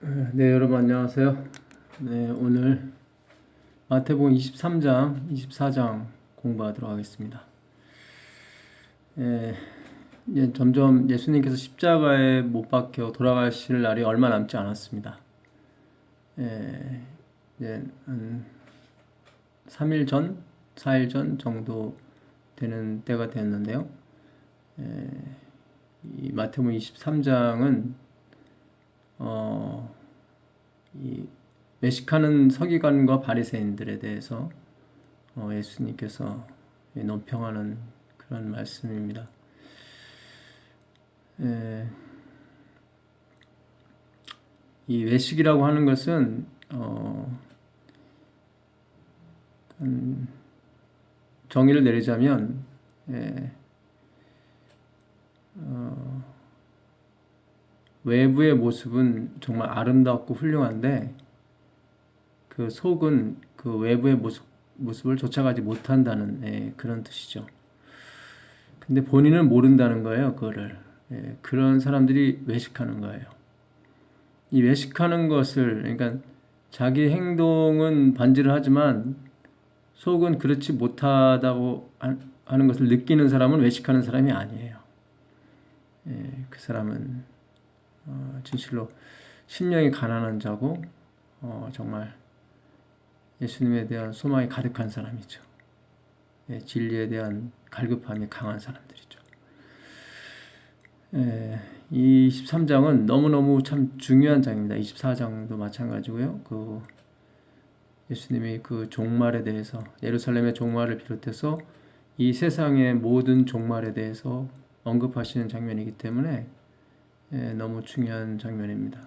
네, 여러분 안녕하세요. 네, 오늘 마태복음 23장, 24장 공부하도록 하겠습니다. 예, 이제 점점 예수님께서 십자가에 못 박혀 돌아가실 날이 얼마 남지 않았습니다. 예, 이제 한 3일 전, 4일 전 정도 되는 때가 됐는데요. 이 마태복음 23장은 이 외식하는 서기관과 바리새인들에 대해서 예수님께서 논평하는 그런 말씀입니다. 이 외식이라고 하는 것은 정의를 내리자면 외부의 모습은 정말 아름답고 훌륭한데 그 속은 그 외부의 모습을 쫓아가지 못한다는 그런 뜻이죠. 근데 본인은 모른다는 거예요, 그거를. 그런 사람들이 외식하는 거예요. 이 외식하는 것을, 그러니까 자기 행동은 반지를 하지만 속은 그렇지 못하다고 하는 것을 느끼는 사람은 외식하는 사람이 아니에요. 그 사람은 진실로 심령이 가난한 자고 정말 예수님에 대한 소망이 가득한 사람이죠. 진리에 대한 갈급함이 강한 사람들이죠. 이 23장은 너무너무 참 중요한 장입니다. 24장도 마찬가지고요. 예수님이 그 종말에 대해서, 예루살렘의 종말을 비롯해서 이 세상의 모든 종말에 대해서 언급하시는 장면이기 때문에 너무 중요한 장면입니다.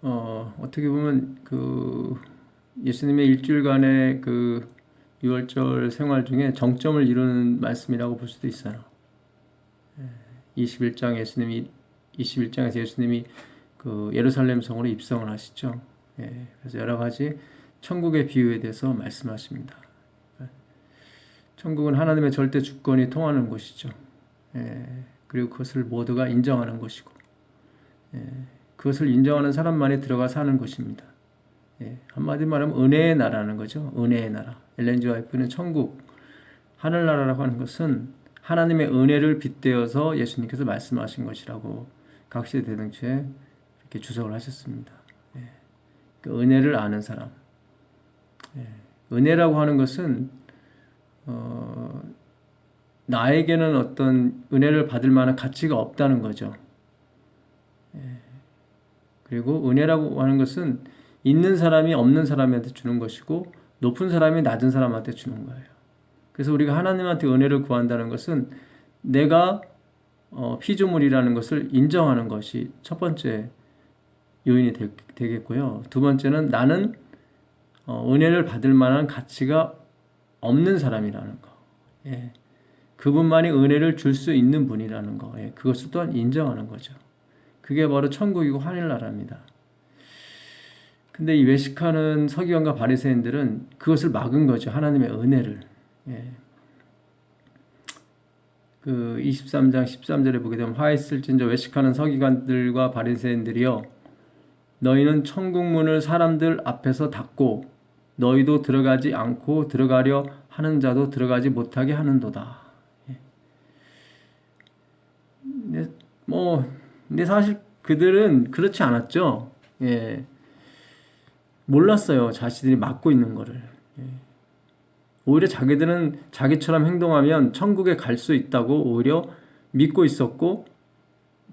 어떻게 보면 예수님의 일주일간의 유월절 생활 중에 정점을 이루는 말씀이라고 볼 수도 있어요. 21장에서 예수님이 예루살렘 성으로 입성을 하시죠. 그래서 여러 가지 천국의 비유에 대해서 말씀하십니다. 천국은 하나님의 절대 주권이 통하는 곳이죠. 그리고 그것을 모두가 인정하는 곳이고, 그것을 인정하는 사람만이 들어가 사는 곳입니다. 한마디로 말하면 은혜의 나라는 거죠. 은혜의 나라. 엘렌 G. 화이트는 천국, 하늘나라라고 하는 것은 하나님의 은혜를 빗대어서 예수님께서 말씀하신 것이라고 각시대 대등초에 이렇게 주석을 하셨습니다. 그 은혜를 아는 사람. 은혜라고 하는 것은 나에게는 어떤 은혜를 받을 만한 가치가 없다는 거죠. 그리고 은혜라고 하는 것은 있는 사람이 없는 사람한테 주는 것이고 높은 사람이 낮은 사람한테 주는 거예요. 그래서 우리가 하나님한테 은혜를 구한다는 것은 내가 피조물이라는 것을 인정하는 것이 첫 번째 요인이 되겠고요. 두 번째는 나는 은혜를 받을 만한 가치가 없는 사람이라는 거. 그분만이 은혜를 줄 수 있는 분이라는 거. 그것을 또한 인정하는 거죠. 그게 바로 천국이고 하늘나라입니다. 근데 이 외식하는 서기관과 바리새인들은 그것을 막은 거죠. 하나님의 은혜를. 23장 13절에 보게 되면 화 있을진저 외식하는 서기관들과 바리새인들이여 너희는 천국문을 사람들 앞에서 닫고 너희도 들어가지 않고 들어가려 하는 자도 들어가지 못하게 하는도다. 근데 사실 그들은 그렇지 않았죠. 몰랐어요. 자신들이 막고 있는 거를. 오히려 자기들은 자기처럼 행동하면 천국에 갈 수 있다고 오히려 믿고 있었고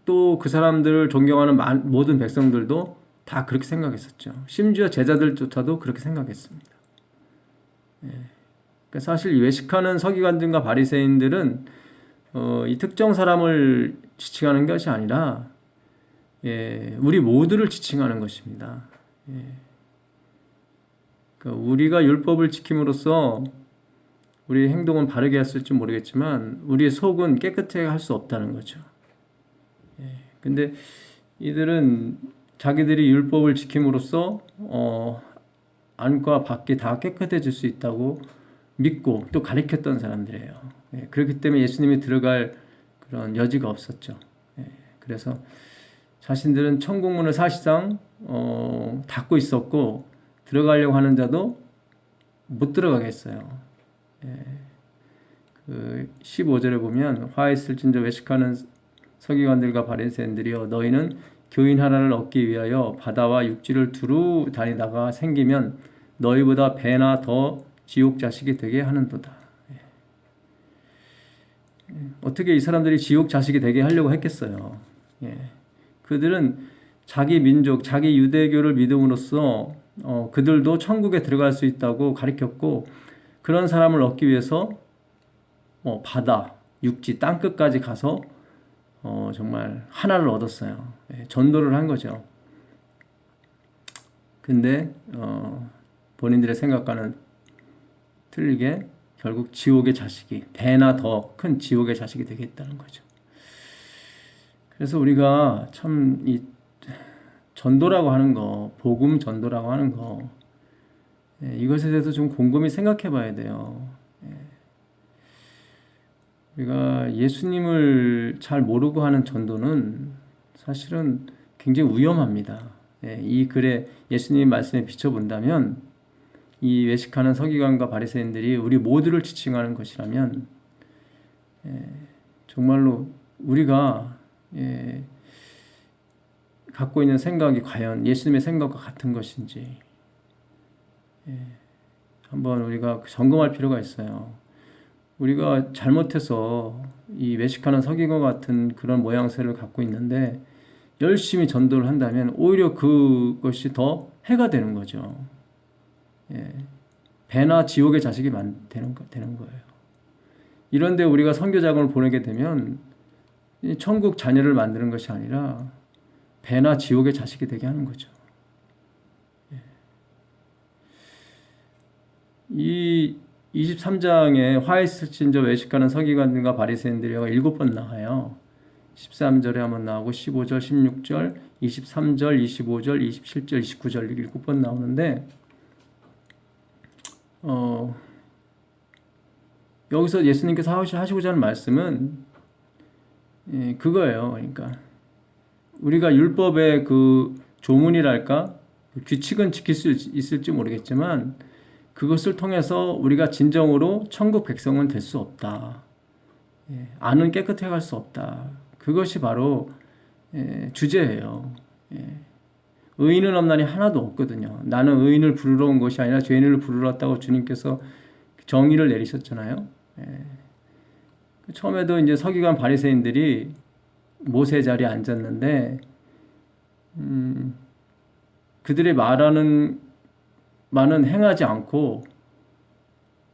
또 그 사람들을 존경하는 모든 백성들도 다 그렇게 생각했었죠. 심지어 제자들조차도 그렇게 생각했습니다. 그러니까 사실 외식하는 서기관들과 바리새인들은 이 특정 사람을 지칭하는 것이 아니라 우리 모두를 지칭하는 것입니다. 그러니까 우리가 율법을 지킴으로써 우리의 행동은 바르게 했을지 모르겠지만 우리의 속은 깨끗하게 할 수 없다는 거죠. 근데 이들은 자기들이 율법을 지킴으로써 안과 밖이 다 깨끗해질 수 있다고 믿고 또 가르쳤던 사람들이에요. 그렇기 때문에 예수님이 들어갈 그런 여지가 없었죠. 그래서 자신들은 천국문을 사실상 닫고 있었고 들어가려고 하는 자도 못 들어가겠어요. 그 15절에 보면 화 있을진저 외식하는 서기관들과 바리새인들이여 너희는 교인 하나를 얻기 위하여 바다와 육지를 두루 다니다가 생기면 너희보다 배나 더 지옥 자식이 되게 하는도다. 어떻게 이 사람들이 지옥 자식이 되게 하려고 했겠어요. 그들은 자기 민족, 자기 유대교를 믿음으로써 그들도 천국에 들어갈 수 있다고 가르쳤고 그런 사람을 얻기 위해서 바다, 육지, 땅끝까지 가서 정말 하나를 얻었어요. 전도를 한 거죠. 근데 본인들의 생각과는 틀리게 결국 지옥의 자식이 배나 더 큰 지옥의 자식이 되겠다는 거죠. 그래서 우리가 참 이 전도라고 하는 거, 복음 전도라고 하는 거 이것에 대해서 좀 곰곰이 생각해 봐야 돼요. 우리가 예수님을 잘 모르고 하는 전도는 사실은 굉장히 위험합니다. 이 글에 예수님 말씀에 비춰본다면 이 외식하는 서기관과 바리새인들이 우리 모두를 지칭하는 것이라면 정말로 우리가 갖고 있는 생각이 과연 예수님의 생각과 같은 것인지 한번 우리가 점검할 필요가 있어요. 우리가 잘못해서 이 외식하는 서기관 같은 그런 모양새를 갖고 있는데 열심히 전도를 한다면 오히려 그것이 더 해가 되는 거죠. 배나 지옥의 자식이 되는 거예요. 이런데 우리가 선교자금을 보내게 되면 천국 자녀를 만드는 것이 아니라 배나 지옥의 자식이 되게 하는 거죠. 이 23장에 화 있을진저 외식하는 서기관들과 바리새인들이가 7번 나와요. 13절에 한번 나오고 15절, 16절, 23절, 25절, 27절, 29절 7번 나오는데 여기서 예수님께서 하시고자 하는 말씀은 그거예요. 그러니까 우리가 율법의 그 조문이랄까 그 규칙은 지킬 수 있을지 모르겠지만 그것을 통해서 우리가 진정으로 천국 백성은 될 수 없다. 안은 깨끗해 갈 수 없다. 그것이 바로 주제예요. 의인은 없나니 하나도 없거든요. 나는 의인을 부르러 온 것이 아니라 죄인을 부르러 왔다고 주님께서 정의를 내리셨잖아요. 처음에도 이제 서기관 바리새인들이 모세 자리에 앉았는데 그들의 말하는 말은 행하지 않고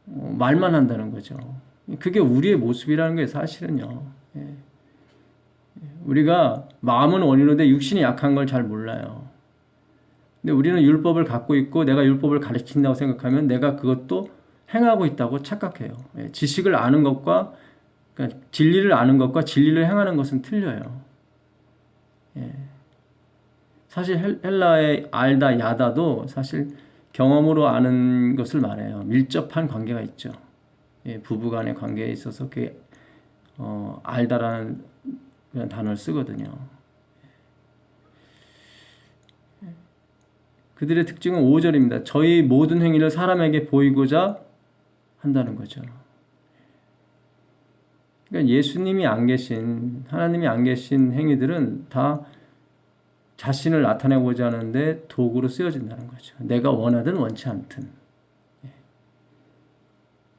말만 한다는 거죠. 그게 우리의 모습이라는 거예요, 사실은요. 우리가 마음은 원이로되 육신이 약한 걸 잘 몰라요. 근데 우리는 율법을 갖고 있고 내가 율법을 가르친다고 생각하면 내가 그것도 행하고 있다고 착각해요. 지식을 아는 것과 그러니까 진리를 아는 것과 진리를 행하는 것은 틀려요. 사실 헬라의 알다, 야다도 사실 경험으로 아는 것을 말해요. 밀접한 관계가 있죠. 부부간의 관계에 있어서 그게 알다라는 그런 단어를 쓰거든요. 그들의 특징은 5절입니다. 저희 모든 행위를 사람에게 보이고자 한다는 거죠. 그러니까 예수님이 안 계신, 하나님이 안 계신 행위들은 다 자신을 나타내고자 하는데 도구로 쓰여진다는 거죠. 내가 원하든 원치 않든.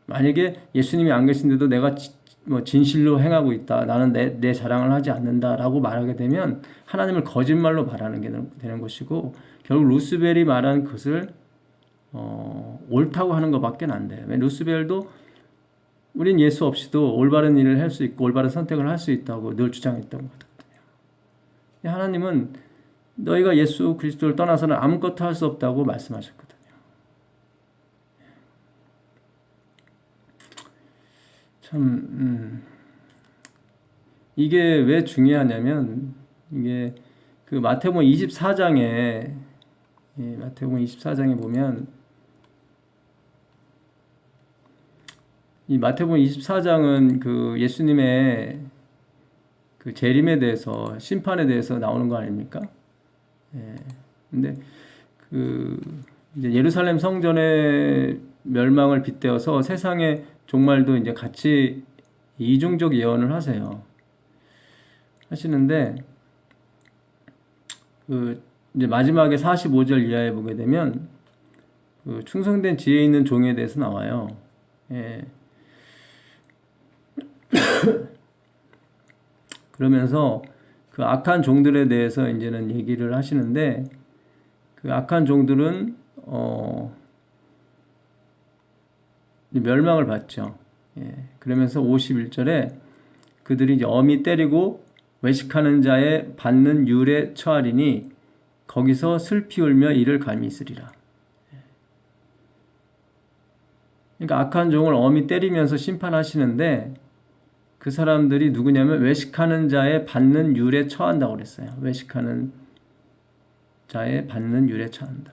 만약에 예수님이 안 계신데도 내가 진실로 행하고 있다. 나는 내 자랑을 하지 않는다라고 말하게 되면 하나님을 거짓말로 말하는 게 되는 것이고 결국 루스벨이 말한 것을 옳다고 하는 것밖에 안 돼요. 루스벨도 우린 예수 없이도 올바른 일을 할 수 있고 올바른 선택을 할 수 있다고 늘 주장했던 거거든요. 하나님은 너희가 예수 그리스도를 떠나서는 아무것도 할 수 없다고 말씀하셨거든요. 참 이게 왜 중요하냐면 이게 그 마태복음 24장에 보면 이 마태복음 24장은 그 예수님의 그 재림에 대해서, 심판에 대해서 나오는 거 아닙니까? 예. 근데 그 이제 예루살렘 성전의 멸망을 빗대어서 세상의 종말도 이제 같이 이중적 예언을 하시는데, 그 이제 마지막에 45절 이하에 보게 되면 그 충성된 지혜 있는 종에 대해서 나와요. 예. 그러면서 그 악한 종들에 대해서 이제는 얘기를 하시는데, 그 악한 종들은 멸망을 받죠. 예. 그러면서 51절에 그들이 이제 엄히 때리고 외식하는 자의 받는 율에 처하리니 거기서 슬피 울며 이를 감히 있으리라. 그러니까 악한 종을 엄히 때리면서 심판하시는데, 그 사람들이 누구냐면 외식하는 자의 받는 율에 처한다고 그랬어요. 외식하는 자의 받는 율에 처한다.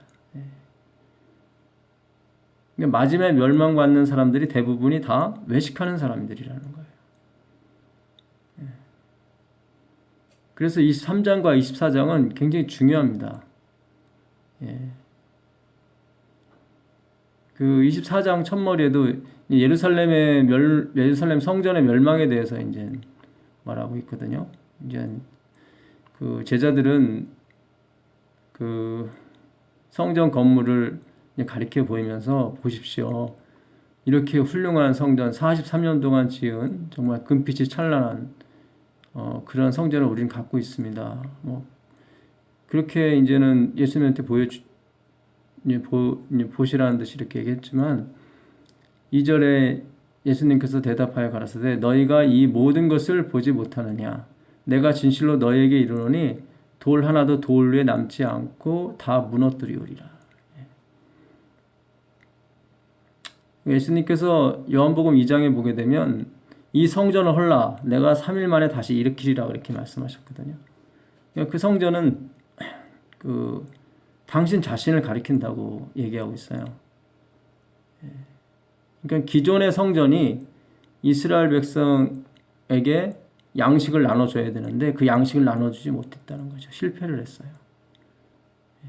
그러니까 마지막에 멸망받는 사람들이 대부분이 다 외식하는 사람들이라는 거예요. 그래서 23장과 24장은 굉장히 중요합니다. 그 24장 첫머리에도 예루살렘 성전의 멸망에 대해서 이제 말하고 있거든요. 이제 그 제자들은 그 성전 건물을 가리켜 보이면서, 보십시오, 이렇게 훌륭한 성전, 43년 동안 지은 정말 금빛이 찬란한 그런 성전을 우리는 갖고 있습니다. 뭐 그렇게 이제는 예수님한테 보시라는 듯이 이렇게 얘기했지만, 2절에 예수님께서 대답하여 가라사대 너희가 이 모든 것을 보지 못하느냐? 내가 진실로 너희에게 이르노니 돌 하나도 돌 위에 남지 않고 다 무너뜨리우리라. 예수님께서 요한복음 2장에 보게 되면 이 성전을 헐라 내가 3일 만에 다시 일으키리라 그렇게 말씀하셨거든요. 그 성전은 그 당신 자신을 가리킨다고 얘기하고 있어요. 그러니까 기존의 성전이 이스라엘 백성에게 양식을 나눠줘야 되는데 그 양식을 나눠주지 못했다는 거죠. 실패를 했어요.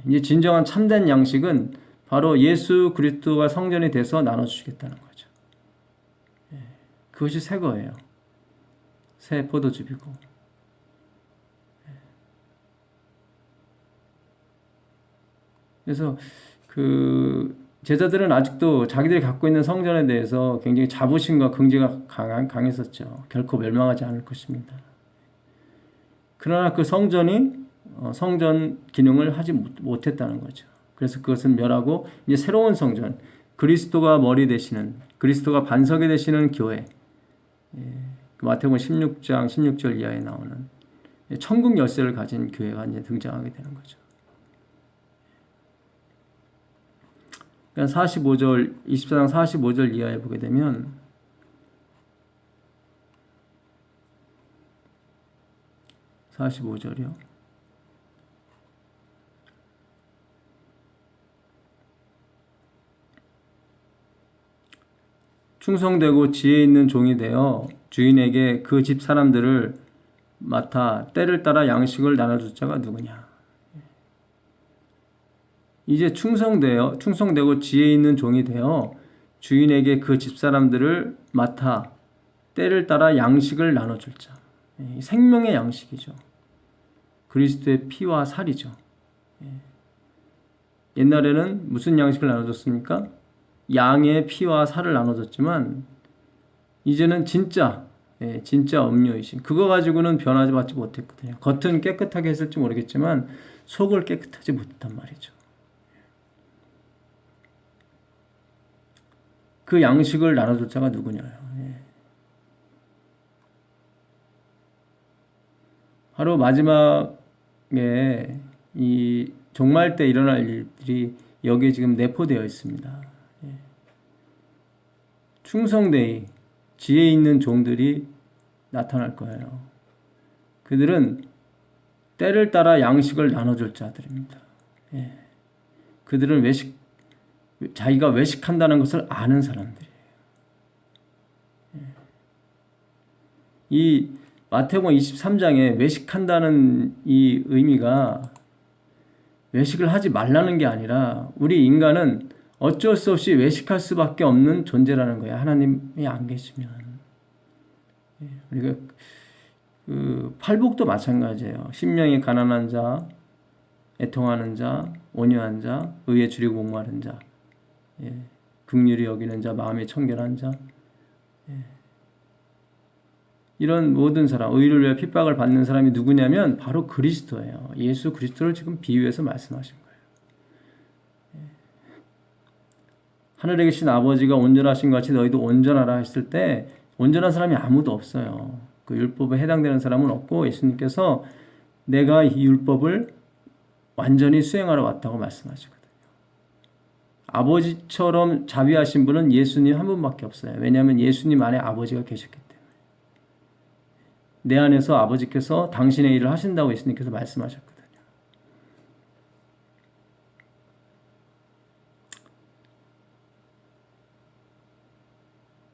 이제 진정한 참된 양식은 바로 예수 그리스도가 성전이 돼서 나눠주시겠다는 거죠. 그것이 새 거예요. 새 포도즙이고. 그래서 그 제자들은 아직도 자기들이 갖고 있는 성전에 대해서 굉장히 자부심과 긍지가 강했었죠. 결코 멸망하지 않을 것입니다. 그러나 그 성전이 성전 기능을 하지 못했다는 거죠. 그래서 그것은 멸하고 이제 새로운 성전, 그리스도가 머리 되시는, 그리스도가 반석이 되시는 교회, 마태복음 16장 16절 이하에 나오는 천국 열쇠를 가진 교회가 이제 등장하게 되는 거죠. 그러니까 45절, 24장 45절 이하에 보게 되면 45절이요. 충성되고 지혜 있는 종이 되어 주인에게 그 집 사람들을 맡아 때를 따라 양식을 나눠줄 자가 누구냐. 이제 충성되고 지혜 있는 종이 되어 주인에게 그 집 사람들을 맡아 때를 따라 양식을 나눠줄 자. 생명의 양식이죠. 그리스도의 피와 살이죠. 옛날에는 무슨 양식을 나눠줬습니까? 양의 피와 살을 나눠줬지만 이제는 진짜 음료이신, 그거 가지고는 변하지 받지 못했거든요. 겉은 깨끗하게 했을지 모르겠지만 속을 깨끗하지 못했단 말이죠. 그 양식을 나눠줄 자가 누구냐요? 바로 마지막에 이 종말 때 일어날 일들이 여기에 지금 내포되어 있습니다. 충성되이 지혜 있는 종들이 나타날 거예요. 그들은 때를 따라 양식을 나눠줄 자들입니다. 그들은 자기가 외식한다는 것을 아는 사람들이에요. 이 마태복음 23장에 외식한다는 이 의미가 외식을 하지 말라는 게 아니라 우리 인간은 어쩔 수 없이 외식할 수밖에 없는 존재라는 거예요. 하나님이 안 계시면. 우리가 그 팔복도 마찬가지예요. 심령이 가난한 자, 애통하는 자, 온유한 자, 의에 줄이고 목마른 자, 긍휼히 여기는 자, 마음이 청결한 자, 이런 모든 사람, 의를 위해 핍박을 받는 사람이 누구냐면 바로 그리스도예요. 예수 그리스도를 지금 비유해서 말씀하신 거예요. 하늘에 계신 아버지가 온전하신 것 같이 너희도 온전하라 했을 때 온전한 사람이 아무도 없어요. 그 율법에 해당되는 사람은 없고 예수님께서 내가 이 율법을 완전히 수행하러 왔다고 말씀하시거든요. 아버지처럼 자비하신 분은 예수님 한 분밖에 없어요. 왜냐하면 예수님 안에 아버지가 계셨기 때문에. 내 안에서 아버지께서 당신의 일을 하신다고 예수님께서 말씀하셨거든요.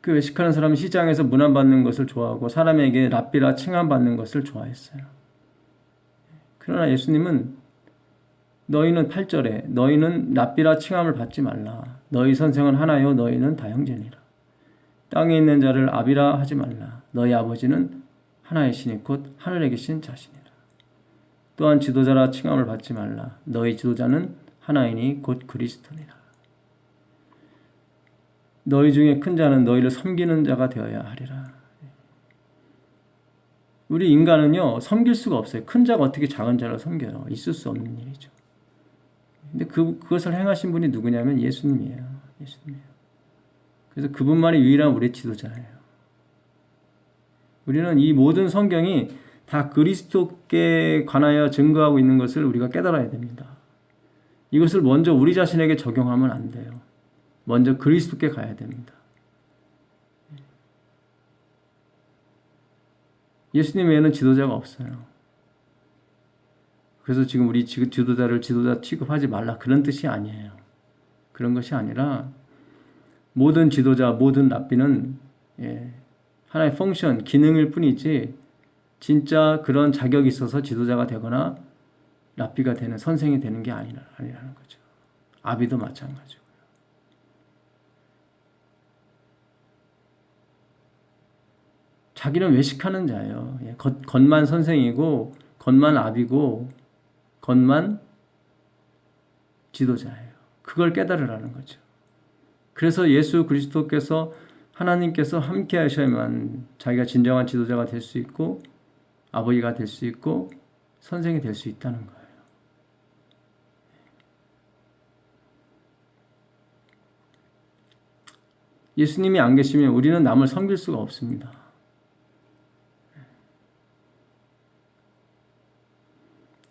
그 외식하는 사람은 시장에서 문안받는 것을 좋아하고 사람에게 랍비라 칭함받는 것을 좋아했어요. 그러나 예수님은 너희는 8절에 너희는 랍비라 칭함을 받지 말라. 너희 선생은 하나요 너희는 다 형제니라. 땅에 있는 자를 아비라 하지 말라. 너희 아버지는 하나이시니 곧 하늘에 계신 자시니라. 또한 지도자라 칭함을 받지 말라. 너희 지도자는 하나이니 곧 그리스도니라. 너희 중에 큰 자는 너희를 섬기는 자가 되어야 하리라. 우리 인간은요 섬길 수가 없어요. 큰 자가 어떻게 작은 자를 섬겨요? 있을 수 없는 일이죠. 근데 그것을 행하신 분이 누구냐면 예수님이에요. 예수님이에요. 그래서 그분만이 유일한 우리의 지도자예요. 우리는 이 모든 성경이 다 그리스도께 관하여 증거하고 있는 것을 우리가 깨달아야 됩니다. 이것을 먼저 우리 자신에게 적용하면 안 돼요. 먼저 그리스도께 가야 됩니다. 예수님 외에는 지도자가 없어요. 그래서 지금 우리 지도자를 지도자 취급하지 말라 그런 뜻이 아니에요. 그런 것이 아니라 모든 지도자, 모든 랍비는 하나의 펑션, 기능일 뿐이지 진짜 그런 자격이 있어서 지도자가 되거나 랍비가 되는, 선생이 되는 게 아니라는 거죠. 아비도 마찬가지고요. 자기는 외식하는 자예요. 겉만 선생이고 겉만 아비고 겉만 지도자예요. 그걸 깨달으라는 거죠. 그래서 예수 그리스도께서 하나님께서 함께 하셔야만 자기가 진정한 지도자가 될 수 있고 아버지가 될 수 있고 선생이 될 수 있다는 거예요. 예수님이 안 계시면 우리는 남을 섬길 수가 없습니다.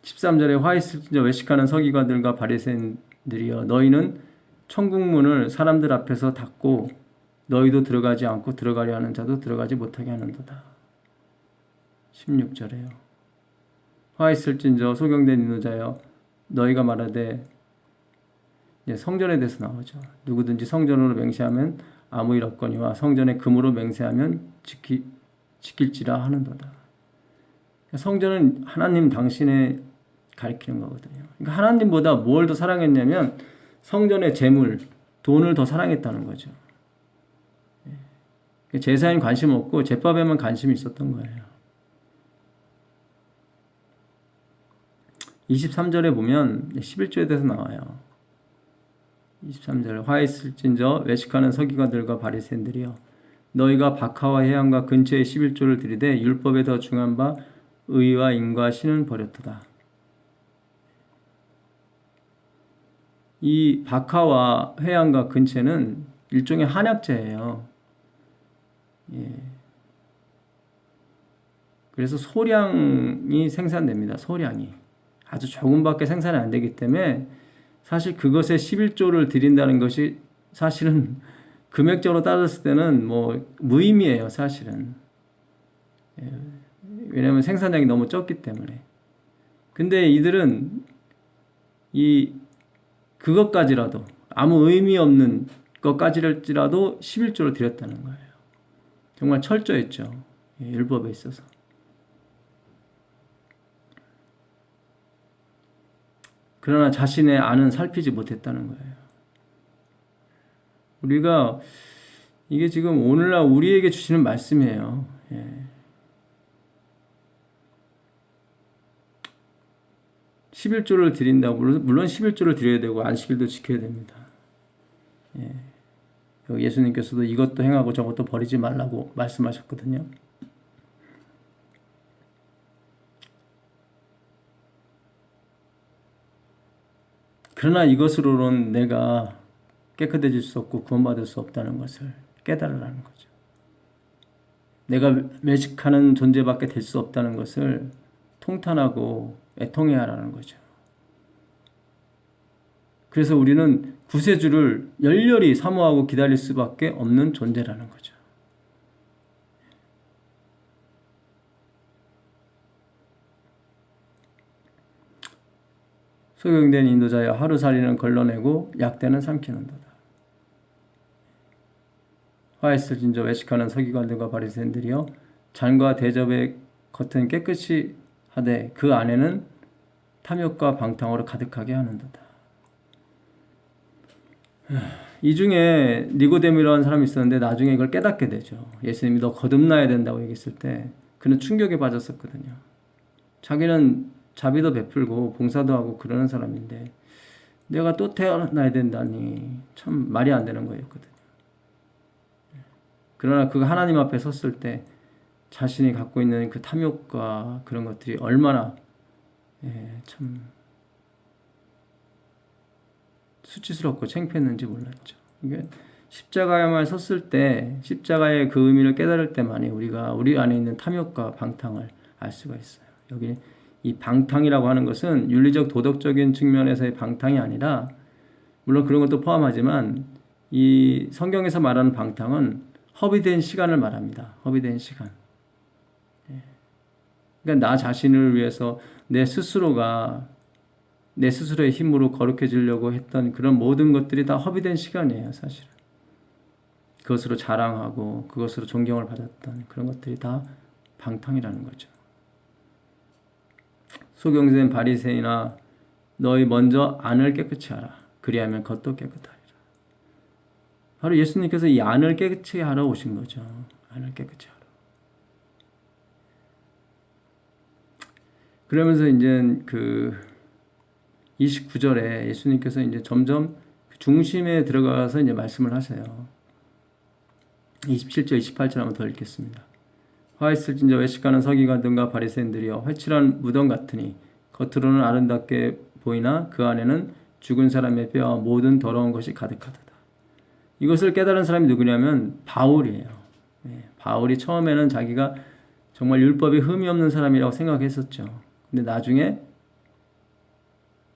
13절에 화 있을진저 외식하는 서기관들과 바리새인들이여 너희는 천국문을 사람들 앞에서 닫고 너희도 들어가지 않고 들어가려 하는 자도 들어가지 못하게 하는도다. 16절에요. 화 있을진저 소경된 인도자여 너희가 말하되 성전에 대해서 나오죠. 누구든지 성전으로 맹세하면 아무 일 없거니와 성전에 금으로 맹세하면 지킬지라 하는도다. 성전은 하나님 당신의 가리키는 거거든요. 그러니까 하나님보다 뭘 더 사랑했냐면 성전의 재물, 돈을 더 사랑했다는 거죠. 제사에는 관심 없고 제법에만 관심이 있었던 거예요. 23절에 보면 11조에 대해서 나와요. 23절 화 있을진저 외식하는 서기관들과 바리새인들이여 너희가 박하와 해안과 근처에 11조를 들이되 율법에 더 중한 바 의와 인과 신은 버렸도다. 이 박하와 해안과 근처는 일종의 한약재예요. 그래서 소량이 생산됩니다. 소량이 아주 조금밖에 생산이 안 되기 때문에 사실 그것에 11조를 드린다는 것이 사실은 금액적으로 따졌을 때는 뭐 무의미해요. 사실은 왜냐하면 생산량이 너무 적기 때문에. 근데 이들은 그것까지라도 아무 의미 없는 것까지라도 11조를 드렸다는 거예요. 정말 철저했죠. 율법에 있어서. 그러나 자신의 안은 살피지 못했다는 거예요. 우리가 이게 지금 오늘날 우리에게 주시는 말씀이에요. 11조를 드린다고 물론 11조를 드려야 되고 안식일도 지켜야 됩니다. 예수님께서도 이것도 행하고 저것도 버리지 말라고 말씀하셨거든요. 그러나 이것으로는 내가 깨끗해질 수 없고 구원받을 수 없다는 것을 깨달으라는 거죠. 내가 매식하는 존재밖에 될 수 없다는 것을 통탄하고 애통해야 하라는 거죠. 그래서 우리는 구세주를 열렬히 사모하고 기다릴 수밖에 없는 존재라는 거죠. 소경된 인도자여 하루살이는 걸러내고 약대는 삼키는도다. 화했을 진저 외식하는 서기관들과 바리새인들이여 잔과 대접의 겉은 깨끗이 하되 그 안에는 탐욕과 방탕으로 가득하게 하는도다. 이 중에 니고데모라는 사람이 있었는데 나중에 이걸 깨닫게 되죠. 예수님이 너 거듭나야 된다고 얘기했을 때 그는 충격에 빠졌었거든요. 자기는 자비도 베풀고 봉사도 하고 그러는 사람인데 내가 또 태어나야 된다니 참 말이 안 되는 거였거든요. 그러나 그가 하나님 앞에 섰을 때 자신이 갖고 있는 그 탐욕과 그런 것들이 얼마나 참 수치스럽고 창피했는지 몰랐죠. 이게 십자가에만 섰을 때 십자가의 그 의미를 깨달을 때만이 우리가 우리 안에 있는 탐욕과 방탕을 알 수가 있어요. 여기 이 방탕이라고 하는 것은 윤리적 도덕적인 측면에서의 방탕이 아니라 물론 그런 것도 포함하지만 이 성경에서 말하는 방탕은 허비된 시간을 말합니다. 허비된 시간. 그러니까 나 자신을 위해서 내 스스로의 힘으로 거룩해지려고 했던 그런 모든 것들이 다 허비된 시간이에요, 사실은. 그것으로 자랑하고 그것으로 존경을 받았던 그런 것들이 다 방탕이라는 거죠. 소경된 바리새인아 너희 먼저 안을 깨끗이 하라. 그리하면 겉도 깨끗하리라. 바로 예수님께서 이 안을 깨끗이 하러 오신 거죠. 안을 깨끗이 하러. 그러면서 이제 그 29절에 예수님께서 이제 점점 중심에 들어가서 이제 말씀을 하세요. 27절, 28절 한번 더 읽겠습니다. 화했을진저 외식하는 서기관들과 바리새인들이여 회칠한 무덤 같으니 겉으로는 아름답게 보이나 그 안에는 죽은 사람의 뼈와 모든 더러운 것이 가득하도다. 이것을 깨달은 사람이 누구냐면 바울이에요. 바울이 처음에는 자기가 정말 율법에 흠이 없는 사람이라고 생각했었죠. 근데 나중에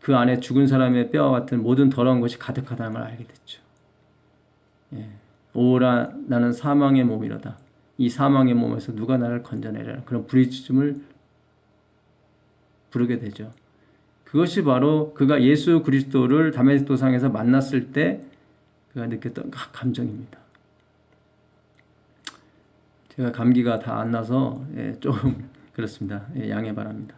그 안에 죽은 사람의 뼈와 같은 모든 더러운 것이 가득하다는 걸 알게 됐죠. 오라 나는 사망의 몸이로다. 이 사망의 몸에서 누가 나를 건져내려나 그런 부르짖음을 부르게 되죠. 그것이 바로 그가 예수 그리스도를 다메섹 도상에서 만났을 때 그가 느꼈던 감정입니다. 제가 감기가 다 안 나서 조금 그렇습니다. 양해 바랍니다.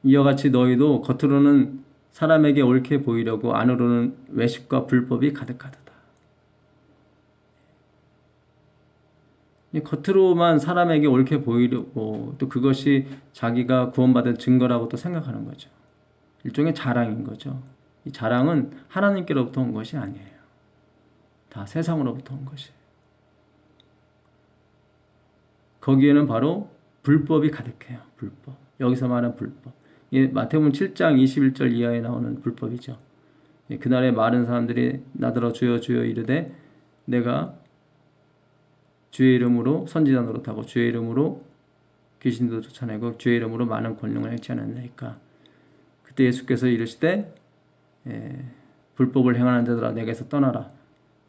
이와 같이 너희도 겉으로는 사람에게 옳게 보이려고 안으로는 외식과 불법이 가득하도다. 겉으로만 사람에게 옳게 보이려고 또 그것이 자기가 구원받은 증거라고 또 생각하는 거죠. 일종의 자랑인 거죠. 이 자랑은 하나님께로부터 온 것이 아니에요. 다 세상으로부터 온 것이에요. 거기에는 바로 불법이 가득해요. 불법. 여기서 말하는 불법. 마태복음 7장 21절 이하에 나오는 불법이죠. 그날에 많은 사람들이 나더러 주여 주여 이르되 내가 주의 이름으로 선지자 노릇하고 주의 이름으로 귀신도 쫓아내고 주의 이름으로 많은 권능을 행치 않았나이까. 그때 예수께서 이르시되 불법을 행하는 자들아 내게서 떠나라.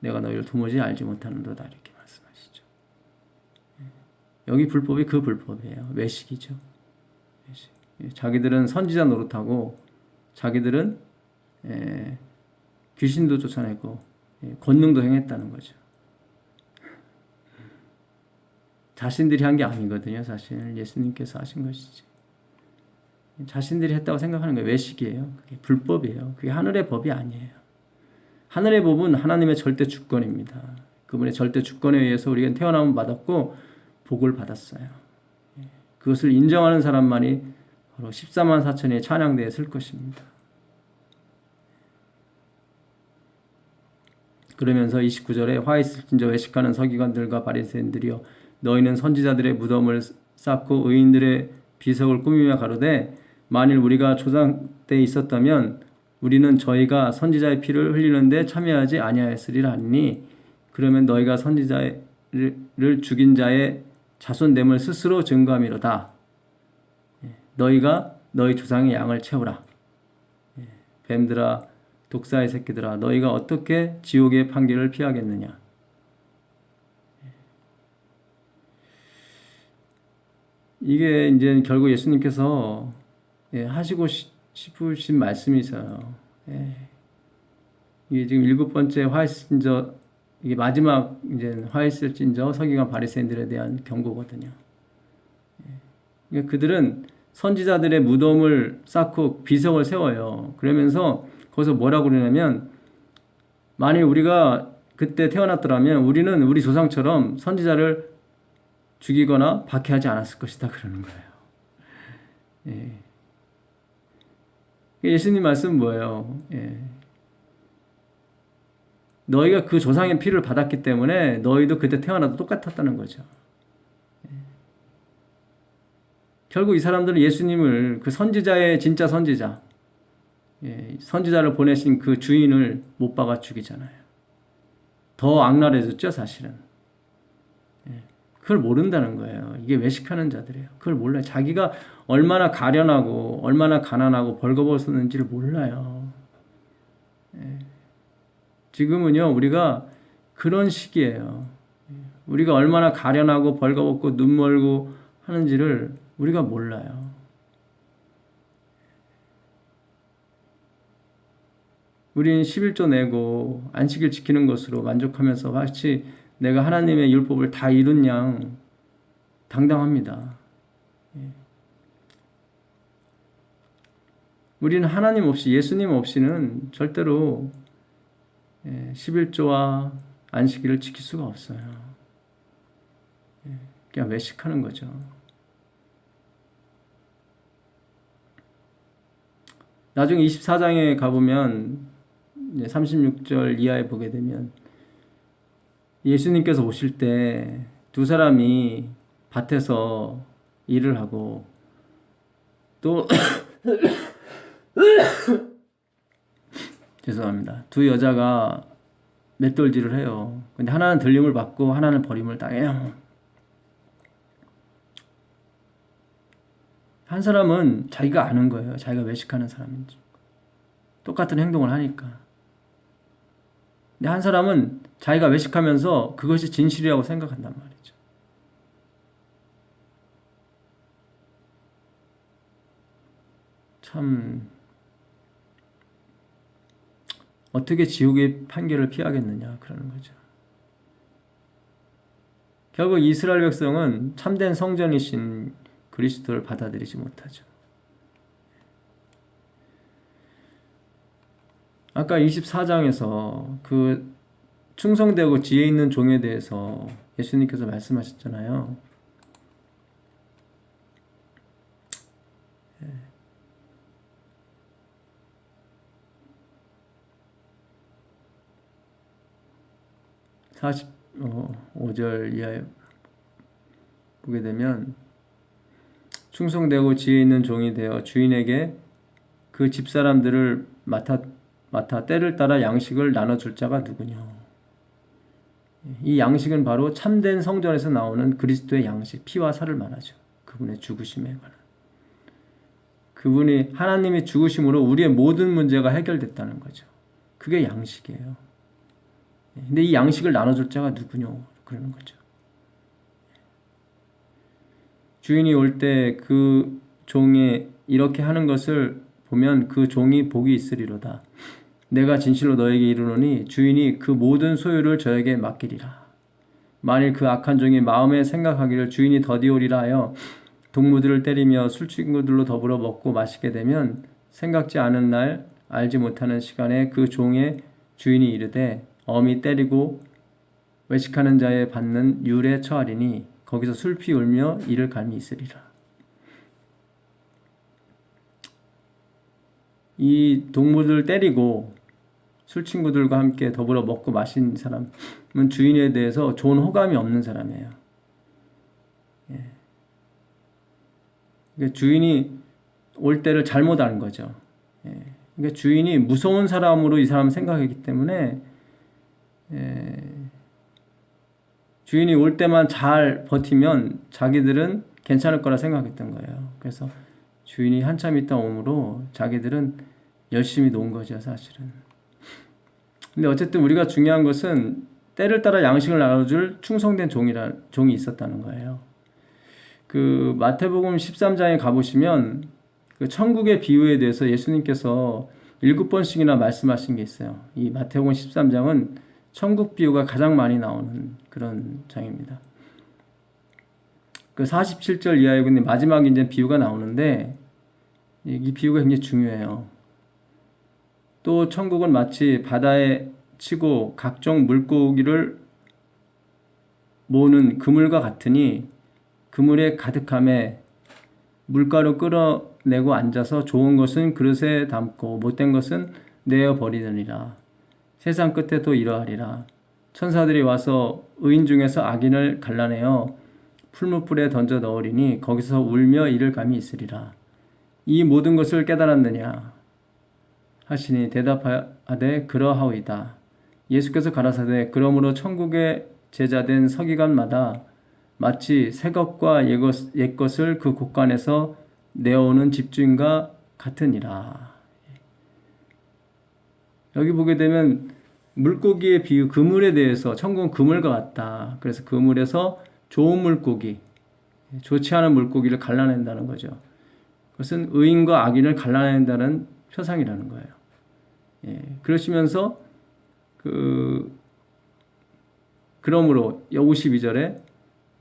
내가 너희를 도무지 알지 못하는도다. 이렇게 말씀하시죠. 여기 불법이 그 불법이에요. 외식이죠. 외식. 자기들은 선지자 노릇하고 자기들은 귀신도 쫓아내고 권능도 행했다는 거죠. 자신들이 한 게 아니거든요. 사실 예수님께서 하신 것이지. 자신들이 했다고 생각하는 거예요. 외식이에요. 그게 불법이에요. 그게 하늘의 법이 아니에요. 하늘의 법은 하나님의 절대 주권입니다. 그분의 절대 주권에 의해서 우리가 태어남을 받았고 복을 받았어요. 그것을 인정하는 사람만이 바로 14만 4천의 찬양대에 설 것입니다. 그러면서 29절에 화 있을진저 외식하는 서기관들과 바리새인들이여 너희는 선지자들의 무덤을 쌓고 의인들의 비석을 꾸미며 가로되 만일 우리가 조상 때 있었다면 우리는 저희가 선지자의 피를 흘리는데 참여하지 아니하였으리라 하니 그러면 너희가 선지자를 죽인 자의 자손됨을 스스로 증거함이로다. 너희가 너희 조상의 양을 채우라. 뱀들아 독사의 새끼들아 너희가 어떻게 지옥의 판결을 피하겠느냐. 이게 이제 결국 예수님께서 하시고 싶으신 말씀이 있어요. 이게 지금 7번째 화있을진저 이게 마지막 이제 화있을진저 서기관 바리새인들에 대한 경고거든요. 그러니까 그들은 선지자들의 무덤을 쌓고 비석을 세워요. 그러면서 거기서 뭐라고 그러냐면 만일 우리가 그때 태어났더라면 우리는 우리 조상처럼 선지자를 죽이거나 박해하지 않았을 것이다 그러는 거예요. 예수님 말씀은 뭐예요? 너희가 그 조상의 피를 받았기 때문에 너희도 그때 태어나도 똑같았다는 거죠. 결국 이 사람들은 예수님을 그 선지자의 진짜 선지자, 선지자를 보내신 그 주인을 못 박아 죽이잖아요. 더 악랄해졌죠, 사실은. 그걸 모른다는 거예요. 이게 외식하는 자들이에요. 그걸 몰라요. 자기가 얼마나 가련하고 얼마나 가난하고 벌거벗었는지를 몰라요. 지금은요, 우리가 그런 시기예요. 우리가 얼마나 가련하고 벌거벗고 눈 멀고 하는지를 우리가 몰라요. 우리는 11조 내고 안식일 지키는 것으로 만족하면서 마치 내가 하나님의 율법을 다 이룬 양 당당합니다. 우리는 하나님 없이 예수님 없이는 절대로 11조와 안식일을 지킬 수가 없어요. 그냥 외식하는 거죠. 나중에 24장에 가보면 36절 이하에 보게 되면 예수님께서 오실 때 두 사람이 밭에서 일을 하고 또 죄송합니다. 두 여자가 맷돌질을 해요. 근데 하나는 들림을 받고 하나는 버림을 당해요. 한 사람은 자기가 아는 거예요. 자기가 외식하는 사람인지. 똑같은 행동을 하니까. 근데 한 사람은 자기가 외식하면서 그것이 진실이라고 생각한단 말이죠. 참 어떻게 지옥의 판결을 피하겠느냐 그러는 거죠. 결국 이스라엘 백성은 참된 성전이신 그리스도를 받아들이지 못하죠. 아까 24장에서 그 충성되고 지혜 있는 종에 대해서 예수님께서 말씀하셨잖아요. 예. 45절 이하에 보게 되면 충성되고 지혜 있는 종이 되어 주인에게 그 집사람들을 맡아 때를 따라 양식을 나눠줄 자가 누구냐. 이 양식은 바로 참된 성전에서 나오는 그리스도의 양식, 피와 살을 말하죠. 그분의 죽으심에 관한. 그분이 하나님의 죽으심으로 우리의 모든 문제가 해결됐다는 거죠. 그게 양식이에요. 근데 이 양식을 나눠줄 자가 누구냐 그러는 거죠. 주인이 올 때 그 종이 이렇게 하는 것을 보면 그 종이 복이 있으리로다. 내가 진실로 너에게 이르노니 주인이 그 모든 소유를 저에게 맡기리라. 만일 그 악한 종이 마음에 생각하기를 주인이 더디오리라 하여 동무들을 때리며 술친구들로 더불어 먹고 마시게 되면 생각지 않은 날 알지 못하는 시간에 그 종의 주인이 이르되 엄히 때리고 외식하는 자에 받는 율에 처하리니 거기서 술피 울며 이를 갈미 있으리라. 이 동무들을 때리고 술친구들과 함께 더불어 먹고 마신 사람은 주인에 대해서 좋은 호감이 없는 사람이에요. 그러니까 주인이 올 때를 잘못 안 거죠. 그러니까 주인이 무서운 사람으로 이 사람을 생각했기 때문에 주인이 올 때만 잘 버티면 자기들은 괜찮을 거라 생각했던 거예요. 그래서 주인이 한참 있다 오므로 자기들은 열심히 논 거죠, 사실은. 근데 어쨌든 우리가 중요한 것은 때를 따라 양식을 나눠줄 충성된 종이 있었다는 거예요. 그 마태복음 13장에 가보시면 그 천국의 비유에 대해서 예수님께서 7번씩이나 말씀하신 게 있어요. 이 마태복음 13장은 천국 비유가 가장 많이 나오는 그런 장입니다. 그 47절 이하에 근데 마지막에 이제 비유가 나오는데 이 비유가 굉장히 중요해요. 또 천국은 마치 바다에 치고 각종 물고기를 모으는 그물과 같으니 그물에 가득함에 물가로 끌어내고 앉아서 좋은 것은 그릇에 담고 못된 것은 내어 버리느니라. 세상 끝에 또 이러하리라. 천사들이 와서 의인 중에서 악인을 갈라내어 풀무불에 던져 넣으리니 거기서 울며 이를 감이 있으리라. 이 모든 것을 깨달았느냐 하시니 대답하되 그러하오이다. 예수께서 가라사대 그러므로 천국의 제자된 서기관마다 마치 새 것과 옛것을 그 곳간에서 내어오는 집주인과 같으니라. 여기 보게 되면 물고기의 비유, 그물에 대해서 천국은 그물과 같다. 그래서 그물에서 좋은 물고기, 좋지 않은 물고기를 갈라낸다는 거죠. 그것은 의인과 악인을 갈라낸다는 표상이라는 거예요. 그러시면서 그러므로 52절에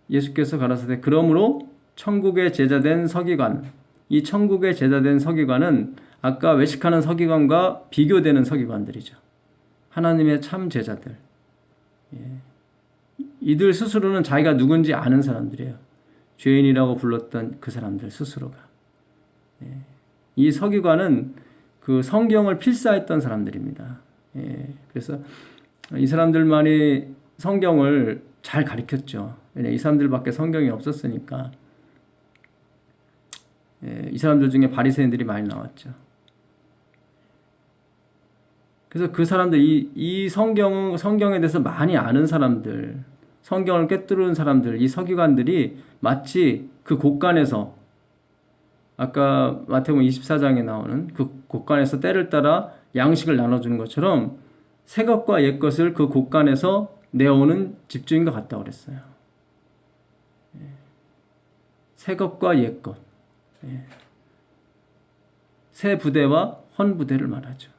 예수께서 가라사대 그러므로 천국의 제자된 서기관, 이 천국의 제자된 서기관은 아까 외식하는 서기관과 비교되는 서기관들이죠. 하나님의 참 제자들. 이들 스스로는 자기가 누군지 아는 사람들이에요. 죄인이라고 불렀던 그 사람들 스스로가. 이 서기관은 그 성경을 필사했던 사람들입니다. 그래서 이 사람들만이 성경을 잘 가르쳤죠. 이 사람들밖에 성경이 없었으니까. 이 사람들 중에 바리새인들이 많이 나왔죠. 그래서 그 사람들, 이 성경에 대해서 많이 아는 사람들, 성경을 꿰뚫은 사람들, 이 서기관들이 마치 그 곳간에서 아까 마태복음 24장에 나오는 그 곳간에서 때를 따라 양식을 나눠주는 것처럼 새 것과 옛 것을 그 곳간에서 내어오는 집주인과 같다고 그랬어요. 새 것과 옛 것. 새 부대와 헌 부대를 말하죠.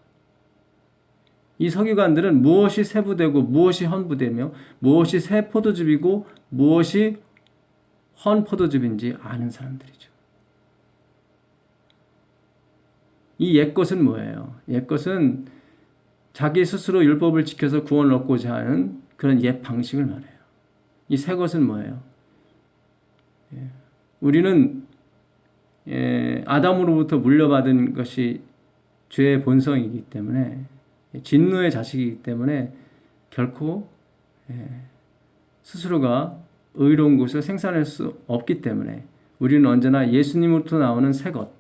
이 서기관들은 무엇이 새 부대고 무엇이 헌 부대며 무엇이 새 포도즙이고 무엇이 헌 포도즙인지 아는 사람들이죠. 이 옛것은 뭐예요? 옛것은 자기 스스로 율법을 지켜서 구원을 얻고자 하는 그런 옛 방식을 말해요. 이 새것은 뭐예요? 우리는 아담으로부터 물려받은 것이 죄의 본성이기 때문에 진노의 자식이기 때문에 결코 스스로가 의로운 것을 생산할 수 없기 때문에 우리는 언제나 예수님으로부터 나오는 새 것,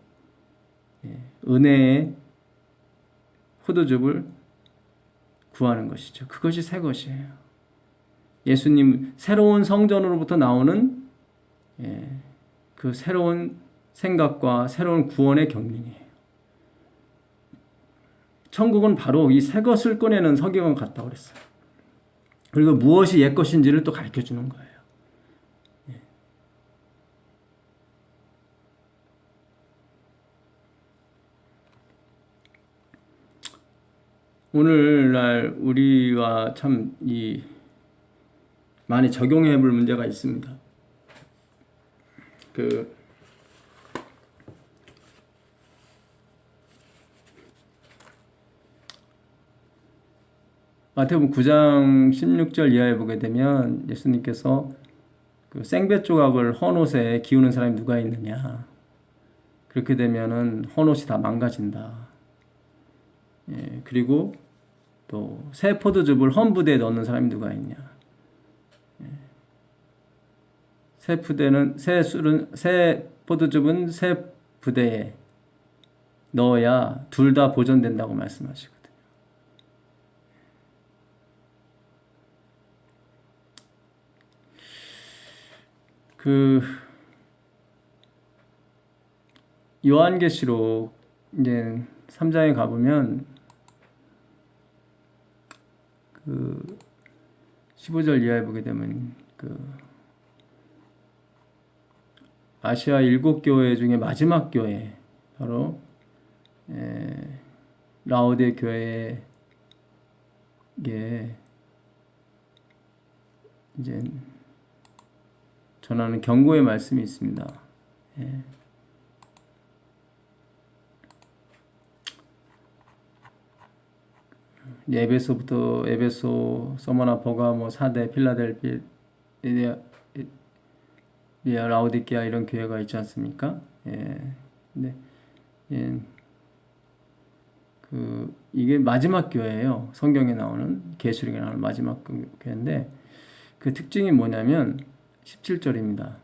은혜의 포도즙을 구하는 것이죠. 그것이 새 것이에요. 예수님 새로운 성전으로부터 나오는 그 새로운 생각과 새로운 구원의 경륜이에요. 천국은 바로 이 새 것을 꺼내는 서기관 같다고 그랬어요. 그리고 무엇이 옛 것인지를 또 가르쳐 주는 거예요. 오늘날 우리와 참 많이 적용해 볼 문제가 있습니다. 마태복음 9장 16절 이하에 보게 되면 예수님께서 그 생배 조각을 헌옷에 기우는 사람이 누가 있느냐. 그렇게 되면은 헌옷이 다 망가진다. 예, 그리고 또 새 포도즙을 헌 부대에 넣는 사람이 누가 있냐. 새 포도즙은 새 부대에 넣어야 둘 다 보존된다고 말씀하시거든요. 그 요한계시록 이제 3장에 가보면 그 15절 이하에 보게 되면 그 아시아 7교회 중에 마지막 교회 바로 라오데 교회에 이제 전하는 경고의 말씀이 있습니다. 예. 에베소, 서머나, 버가모, 사대, 필라델피아, 라오디게아 이런 교회가 있지 않습니까? 예. 근데 이게 마지막 교회예요. 성경에 나오는 계시록에 나오는 마지막 교회인데 그 특징이 뭐냐면 17절입니다.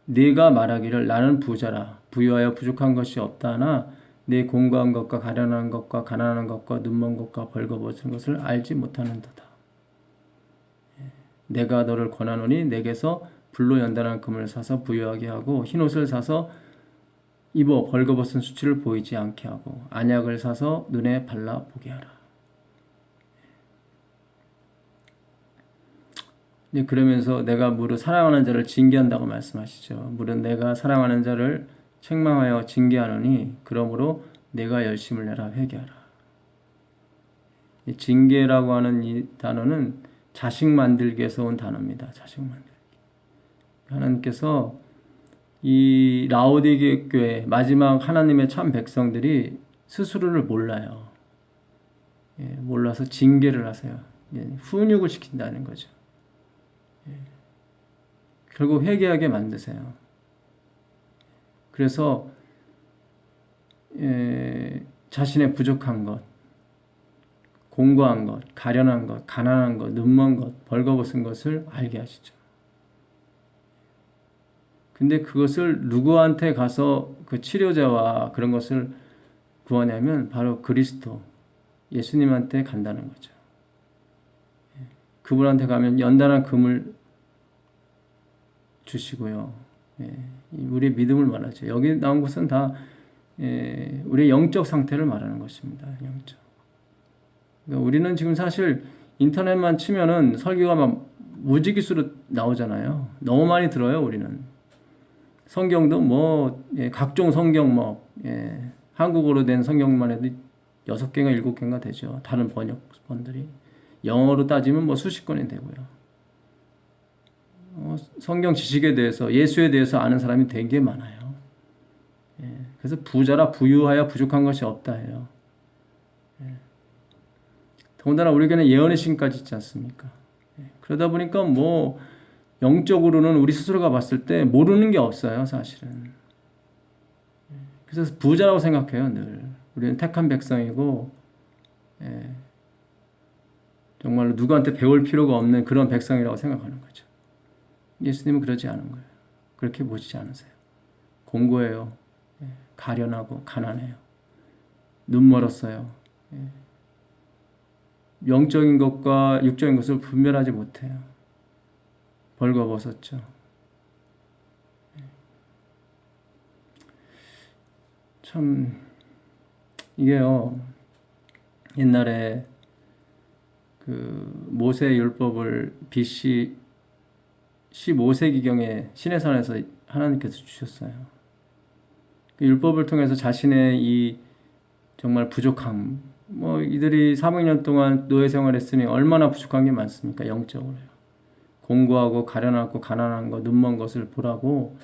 네가 말하기를 나는 부자라 부유하여 부족한 것이 없다나 내 공고한 것과 가련한 것과 가난한 것과 눈먼 것과 벌거벗은 것을 알지 못하는도다. 내가 너를 권하노니 내게서 불로 연단한 금을 사서 부유하게 하고 흰옷을 사서 입어 벌거벗은 수치를 보이지 않게 하고 안약을 사서 눈에 발라 보게 하라. 그러면서 내가 무릇 사랑하는 자를 징계한다고 말씀하시죠. 무릇 내가 사랑하는 자를 책망하여 징계하노니 그러므로 내가 열심을 내라 회개하라. 이 징계라고 하는 이 단어는 자식 만들기에서 온 단어입니다. 자식 만들기. 하나님께서 이 라오디게 교회 마지막 하나님의 참 백성들이 스스로를 몰라요. 몰라서 징계를 하세요. 훈육을 시킨다는 거죠. 결국 회개하게 만드세요. 그래서 자신의 부족한 것, 공고한 것, 가련한 것, 가난한 것, 눈먼 것, 벌거벗은 것을 알게 하시죠. 근데 그것을 누구한테 가서 그 치료제와 그런 것을 구하냐면 바로 그리스도, 예수님한테 간다는 거죠. 그분한테 가면 연단한 금을 주시고요. 우리의 믿음을 말하죠. 여기 나온 것은 다 우리의 영적 상태를 말하는 것입니다. 영적. 그러니까 우리는 지금 사실 인터넷만 치면은 설교가 막 무지기수로 나오잖아요. 너무 많이 들어요, 우리는. 성경도 각종 성경 한국어로 된 성경만 해도 6개인가 7개인가 되죠. 다른 번역본들이. 영어로 따지면 수십 권이 되고요. 성경 지식에 대해서, 예수에 대해서 아는 사람이 되게 많아요. 그래서 부자라 부유하여 부족한 것이 없다 해요. 더군다나 우리에게는 예언의 신까지 있지 않습니까? 그러다 보니까 영적으로는 우리 스스로가 봤을 때 모르는 게 없어요, 사실은. 그래서 부자라고 생각해요, 늘. 우리는 택한 백성이고, 정말로 누구한테 배울 필요가 없는 그런 백성이라고 생각하는 거죠. 예수님은 그러지 않은 거예요. 그렇게 보시지 않으세요. 공고해요. 가련하고 가난해요. 눈 멀었어요. 영적인 것과 육적인 것을 분별하지 못해요. 벌거벗었죠. 참 이게요. 옛날에 그 모세 율법을 BC 15세기경에 시내산에서 하나님께서 주셨어요. 그 율법을 통해서 자신의 이 정말 부족함, 이들이 400년 동안 노예 생활했으니 얼마나 부족한 게 많습니까? 영적으로요. 공고하고 가련하고 가난한 것, 눈먼 것을 보라고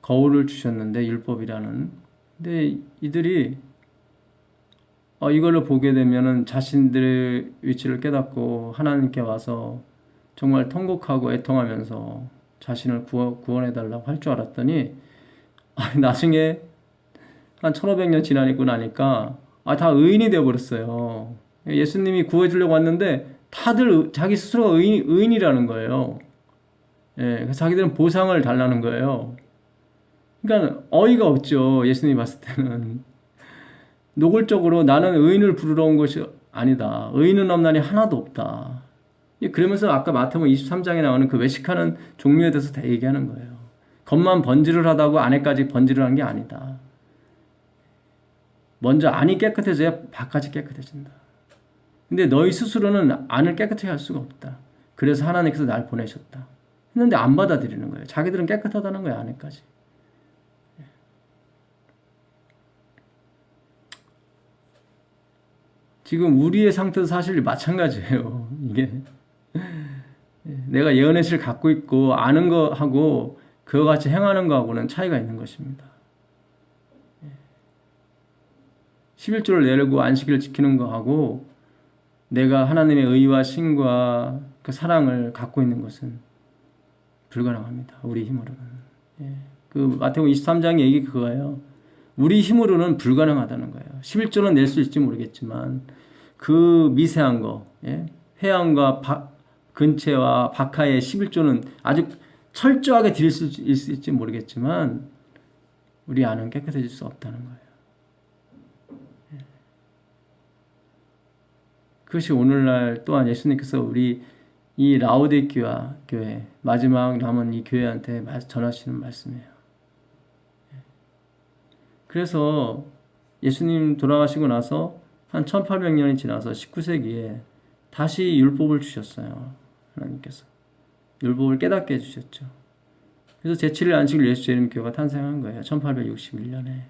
거울을 주셨는데 율법이라는. 근데 이들이 이걸로 보게 되면은 자신들의 위치를 깨닫고 하나님께 와서 정말 통곡하고 애통하면서 자신을 구원해달라고 할 줄 알았더니 나중에 한 1500년 지나고 나니까 다 의인이 되어버렸어요. 예수님이 구해주려고 왔는데 다들 자기 스스로가 의인이라는 거예요. 예, 그래서 자기들은 보상을 달라는 거예요. 그러니까 어이가 없죠. 예수님이 봤을 때는. 노골적으로 나는 의인을 부르러 온 것이 아니다. 의인은 없나니 하나도 없다. 그러면서 아까 마태복음 23장에 나오는 그 외식하는 종류에 대해서 다 얘기하는 거예요. 겉만 번지를 하다고 안에까지 번지를 한 게 아니다. 먼저 안이 깨끗해져야 밖까지 깨끗해진다. 근데 너희 스스로는 안을 깨끗하게 할 수가 없다. 그래서 하나님께서 날 보내셨다. 했는데 안 받아들이는 거예요. 자기들은 깨끗하다는 거예요, 안에까지. 지금 우리의 상태도 사실 마찬가지예요. 이게 내가 예언의 실을 갖고 있고 아는 거하고 그와 같이 행하는 거하고는 차이가 있는 것입니다. 11조를 내리고 안식일을 지키는 거하고 내가 하나님의 의와 신과 그 사랑을 갖고 있는 것은 불가능합니다. 우리 힘으로는. 그 마태복음 23장 얘기 그거예요. 우리 힘으로는 불가능하다는 거예요. 11조는 낼 수 있을지 모르겠지만 그 미세한 거, 해안과 근체와 박하의 11조는 아주 철저하게 드릴 수 있을지 모르겠지만 우리 안은 깨끗해질 수 없다는 거예요. 그것이 오늘날 또한 예수님께서 우리 이 라오디게아 교회, 마지막 남은 이 교회한테 전하시는 말씀이에요. 그래서 예수님 돌아가시고 나서 한 1800년이 지나서 19세기에 다시 율법을 주셨어요. 하나님께서. 율법을 깨닫게 해주셨죠. 그래서 제7일 안식일 예수 재림 교회가 탄생한 거예요. 1861년에.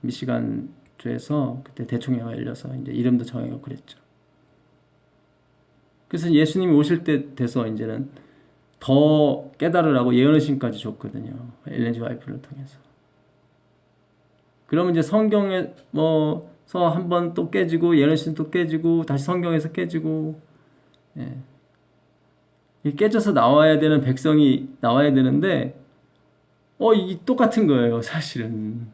미시간 주에서 그때 대총회가 열려서 이제 이름도 정하고 그랬죠. 그래서 예수님이 오실 때 돼서 이제는 더 깨달으라고 예언의신까지 줬거든요. 엘렌 지 와이프를 통해서. 그러면 이제 성경에서 한 번 또 깨지고 예언의신 또 깨지고 다시 성경에서 깨지고 깨져서 나와야 되는 백성이 나와야 되는데 이 똑같은 거예요. 사실은.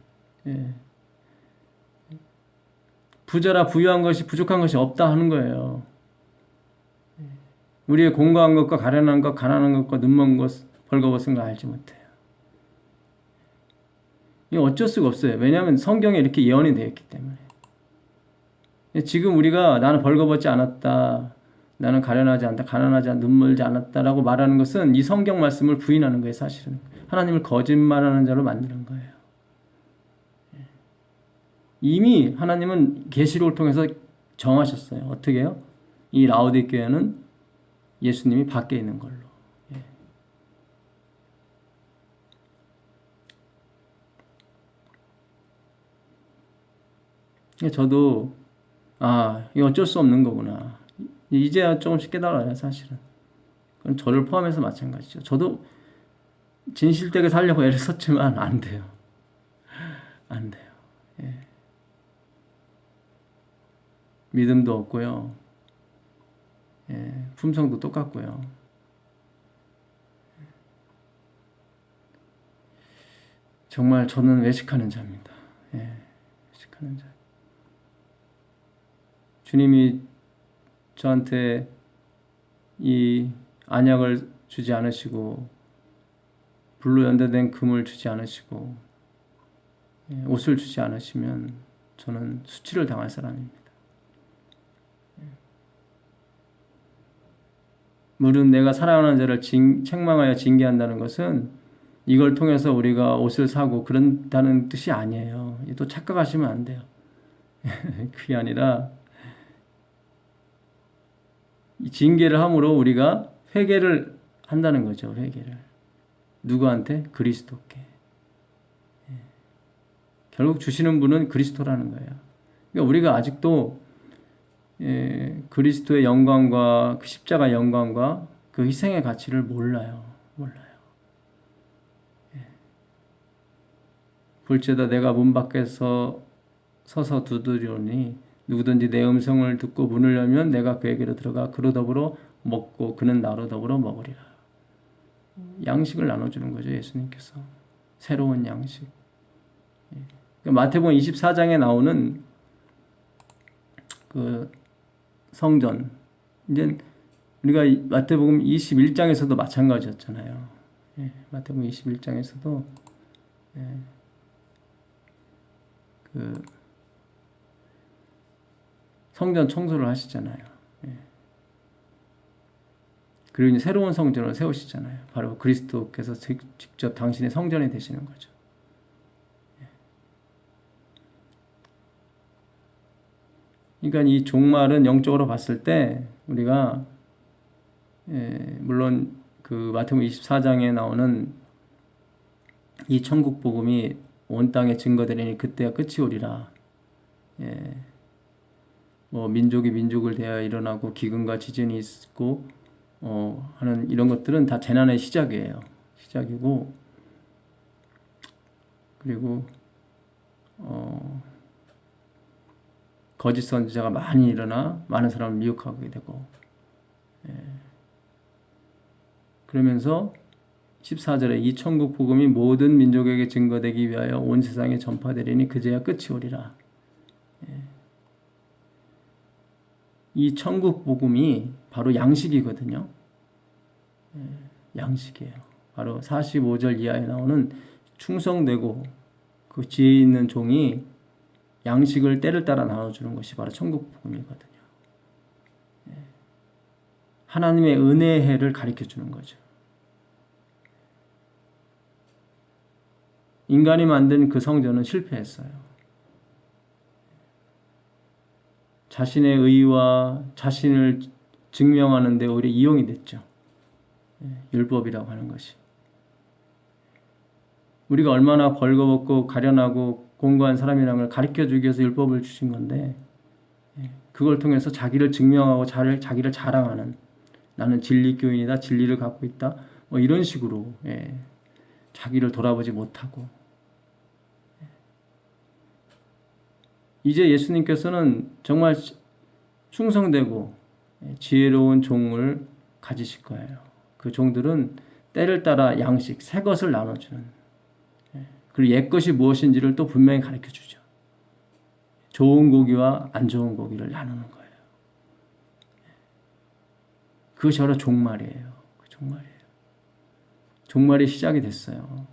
부자라 부유한 것이 부족한 것이 없다 하는 거예요. 우리의 공고한 것과 가련한 것, 가난한 것과 눈먼 것, 벌거벗은 거 알지 못해요. 이거 어쩔 수가 없어요. 왜냐하면 성경에 이렇게 예언이 되어 있기 때문에. 지금 우리가 나는 벌거벗지 않았다, 나는 가련하지 않다, 가난하지 않다, 눈물지 않았다라고 말하는 것은 이 성경 말씀을 부인하는 거예요. 사실은 하나님을 거짓말하는 자로 만드는 거예요. 이미 하나님은 계시록을 통해서 정하셨어요. 어떻게 해요? 이 라오디게아는 예수님이 밖에 있는 걸로. 저도 이거 어쩔 수 없는 거구나. 이제야 조금씩 깨달아요. 사실은. 그건 저를 포함해서 마찬가지죠. 저도 진실되게 살려고 애를 썼지만 안 돼요. 안 돼요. 믿음도 없고요. 품성도 똑같고요. 정말 저는 외식하는 자입니다. 외식하는 자. 주님이 저한테 이 안약을 주지 않으시고 불로 연대된 금을 주지 않으시고 옷을 주지 않으시면 저는 수치를 당할 사람입니다. 무릇 내가 사랑하는 자를 책망하여 징계한다는 것은 이걸 통해서 우리가 옷을 사고 그런다는 뜻이 아니에요. 또 착각하시면 안 돼요. 그게 아니라 이 징계를 함으로 우리가 회개를 한다는 거죠. 회개를. 누구한테? 그리스도께. 결국 주시는 분은 그리스도라는 거예요. 그러니까 우리가 아직도 그리스도의 영광과 그 십자가 영광과 그 희생의 가치를 몰라요. 볼지어다 내가 문 밖에서 서서 두드리오니 누구든지 내 음성을 듣고 문을 열면 내가 그에게로 들어가 그로 더불어 먹고 그는 나로 더불어 먹으리라. 양식을 나눠주는 거죠, 예수님께서. 새로운 양식. 마태복음 24장에 나오는 그 성전, 이제 우리가 마태복음 21장에서도 마찬가지였잖아요. 마태복음 21장에서도 그 성전 청소를 하시잖아요. 그리고 이제 새로운 성전을 세우시잖아요. 바로 그리스도께서 직접 당신의 성전이 되시는 거죠. 그러니까 이 종말은 영적으로 봤을 때 우리가 물론 그 마태복음 24장에 나오는 이 천국 복음이 온 땅에 증거되리니 그때가 끝이 오리라. 뭐 민족이 민족을 대하여 일어나고 기근과 지진이 있고 하는 이런 것들은 다 재난의 시작이에요. 시작이고 그리고 거짓 선지자가 많이 일어나 많은 사람을 미혹하게 되고 그러면서 14절에 이 천국 복음이 모든 민족에게 증거되기 위하여 온 세상에 전파되리니 그제야 끝이 오리라. 이 천국 복음이 바로 양식이거든요. 양식이에요. 바로 45절 이하에 나오는 충성되고 그 지혜 있는 종이 양식을 때를 따라 나눠주는 것이 바로 천국 복음이거든요. 하나님의 은혜의 해를 가르쳐주는 거죠. 인간이 만든 그 성전은 실패했어요. 자신의 의와 자신을 증명하는 데 오히려 이용이 됐죠. 율법이라고 하는 것이. 우리가 얼마나 벌거벗고 가련하고 공고한 사람이라는 걸 가르쳐주기 위해서 율법을 주신 건데 그걸 통해서 자기를 증명하고 자기를 자랑하는 나는 진리교인이다, 진리를 갖고 있다 뭐 이런 식으로 자기를 돌아보지 못하고 이제 예수님께서는 정말 충성되고 지혜로운 종을 가지실 거예요. 그 종들은 때를 따라 양식, 새 것을 나눠주는 그리고 옛 것이 무엇인지를 또 분명히 가르쳐주죠. 좋은 고기와 안 좋은 고기를 나누는 거예요. 그것이 바로 종말이에요. 그 종말이에요. 종말이 시작이 됐어요.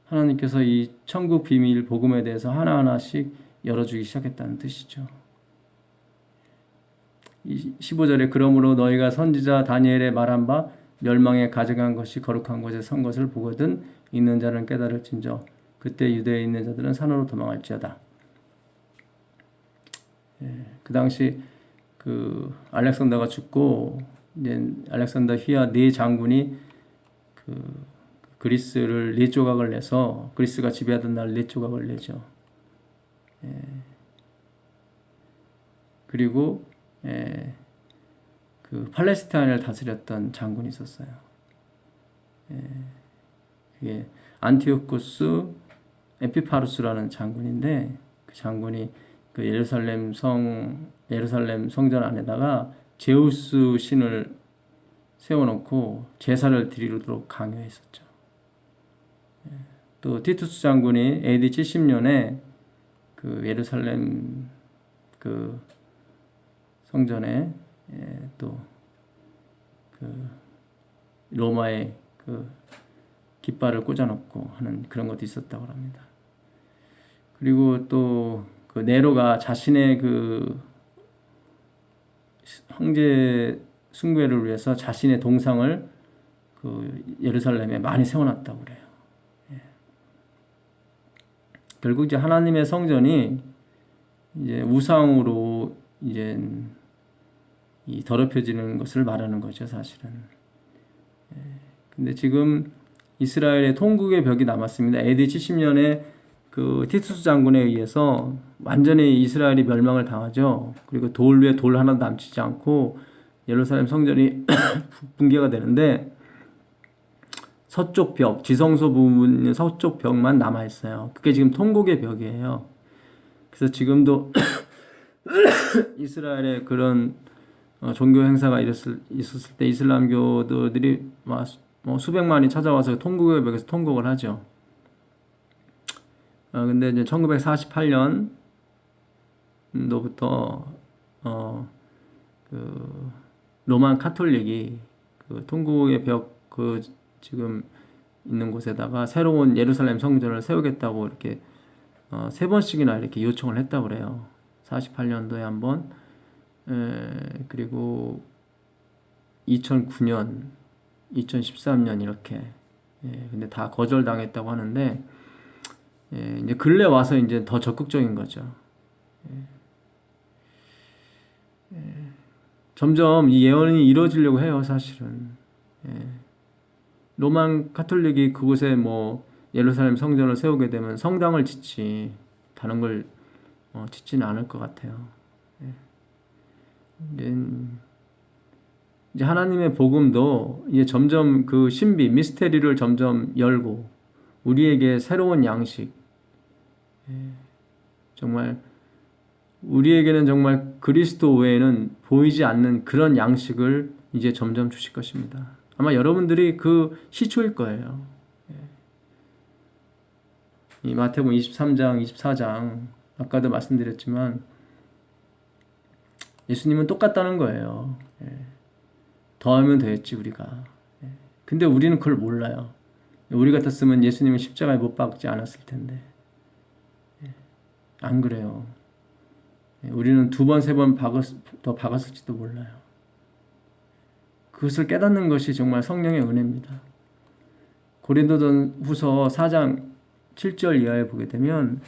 하나님께서 이 천국 비밀 복음에 대해서 하나하나씩 열어주기 시작했다는 뜻이죠. 15절에 그러므로 너희가 선지자 다니엘의 말한 바 멸망에 가져간 것이 거룩한 곳에 선 것을 보거든 있는 자는 깨달을진저 그때 유대에 있는 자들은 산으로 도망할지어다. 그 당시 그 알렉산더가 죽고 이제 알렉산더 휘하 네 장군이 그 그리스를 네 조각을 내서 그리스가 지배하던 날 네 조각을 내죠. 그리고 그 팔레스타인을 다스렸던 장군이 있었어요. 그게 안티오쿠스 에피파루스라는 장군인데 그 장군이 그 예루살렘 성전 안에다가 제우스 신을 세워놓고 제사를 드리도록 강요했었죠. 또 티투스 장군이 AD 70년에 그 예루살렘 그 성전에 또 그 로마의 그 깃발을 꽂아놓고 하는 그런 것도 있었다고 합니다. 그리고 또 그 네로가 자신의 그 황제 숭배를 위해서 자신의 동상을 그 예루살렘에 많이 세워놨다고 그래요. 결국 이제 하나님의 성전이 이제 우상으로 이제 이 더럽혀지는 것을 말하는 거죠, 사실은. 근데 지금 이스라엘의 통곡의 벽이 남았습니다. AD 70년에 그 티투스 장군에 의해서 완전히 이스라엘이 멸망을 당하죠. 그리고 돌 위에 돌 하나도 남지 않고 예루살렘 성전이 붕괴가 되는데 서쪽 벽, 지성소 부분 서쪽 벽만 남아 있어요. 그게 지금 통곡의 벽이에요. 그래서 지금도 이스라엘에 그런 종교 행사가 있었을 때 이슬람교도들이 수백만이 찾아와서 통곡의 벽에서 통곡을 하죠. 근데 이제 1948년도부터 그 로만 카톨릭이 그 통곡의 벽 그 지금 있는 곳에다가 새로운 예루살렘 성전을 세우겠다고 이렇게 3번씩이나 이렇게 요청을 했다고 그래요. 48년도에 한 번, 그리고 2009년, 2013년 이렇게. 근데 다 거절당했다고 하는데, 이제 근래 와서 이제 더 적극적인 거죠. 점점 이 예언이 이루어지려고 해요, 사실은. 로만 카톨릭이 그곳에 예루살렘 성전을 세우게 되면 성당을 짓지 다른 걸 짓지는 않을 것 같아요. 이제 하나님의 복음도 이제 점점 그 신비, 미스테리를 점점 열고 우리에게 새로운 양식, 정말 우리에게는 정말 그리스도 외에는 보이지 않는 그런 양식을 이제 점점 주실 것입니다. 아마 여러분들이 그 시초일 거예요. 이 마태복음 23장, 24장 아까도 말씀드렸지만 예수님은 똑같다는 거예요. 더하면 되겠지 우리가. 근데 우리는 그걸 몰라요. 우리 같았으면 예수님은 십자가에 못 박지 않았을 텐데. 안 그래요. 우리는 2번, 3번 더 박았을지도 몰라요. 그것을 깨닫는 것이 정말 성령의 은혜입니다. 고린도전후서 4장 7절 이하에 보게 되면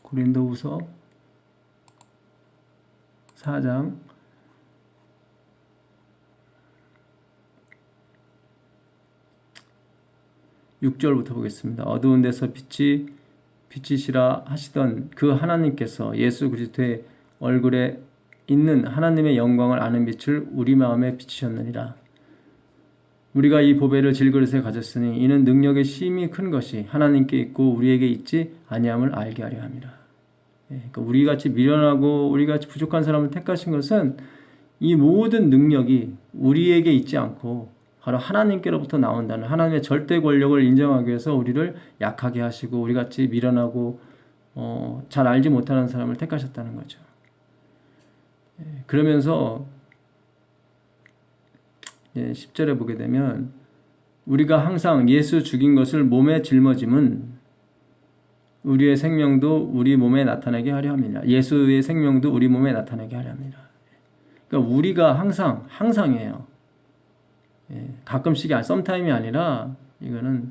고린도후서 4장 6절부터 보겠습니다. 어두운 데서 빛이 비치시라 하시던 그 하나님께서 예수 그리스도의 얼굴에 있는 하나님의 영광을 아는 빛을 우리 마음에 비치셨느니라. 우리가 이 보배를 질그릇에 가졌으니 이는 능력의 심히 큰 것이 하나님께 있고 우리에게 있지 아니함을 알게 하려 함이라. 그러니까 우리같이 미련하고 우리같이 부족한 사람을 택하신 것은 이 모든 능력이 우리에게 있지 않고 바로 하나님께로부터 나온다는 하나님의 절대 권력을 인정하기 위해서 우리를 약하게 하시고 우리같이 미련하고 잘 알지 못하는 사람을 택하셨다는 거죠. 그러면서 10절에 보게 되면 우리가 항상 예수 죽인 것을 몸에 짊어짐은 우리의 생명도 우리 몸에 나타나게 하려 합니다. 예수의 생명도 우리 몸에 나타나게 하려 합니다. 그러니까 우리가 항상이에요. 가끔씩이 썸타임이 아니라 이거는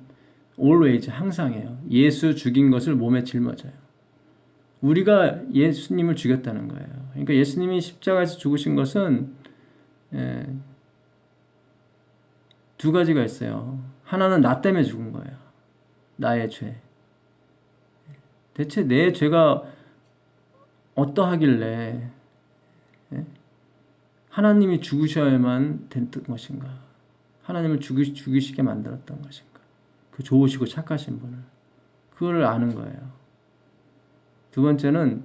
always 항상이에요. 예수 죽인 것을 몸에 짊어져요. 우리가 예수님을 죽였다는 거예요. 그러니까 예수님이 십자가에서 죽으신 것은 2가지가 있어요. 하나는 나 때문에 죽은 거예요. 나의 죄. 대체 내 죄가 어떠하길래 하나님이 죽으셔야만 됐던 것인가? 하나님을 죽이시게 만들었던 것인가? 그 좋으시고 착하신 분을. 그걸 아는 거예요. 2번째는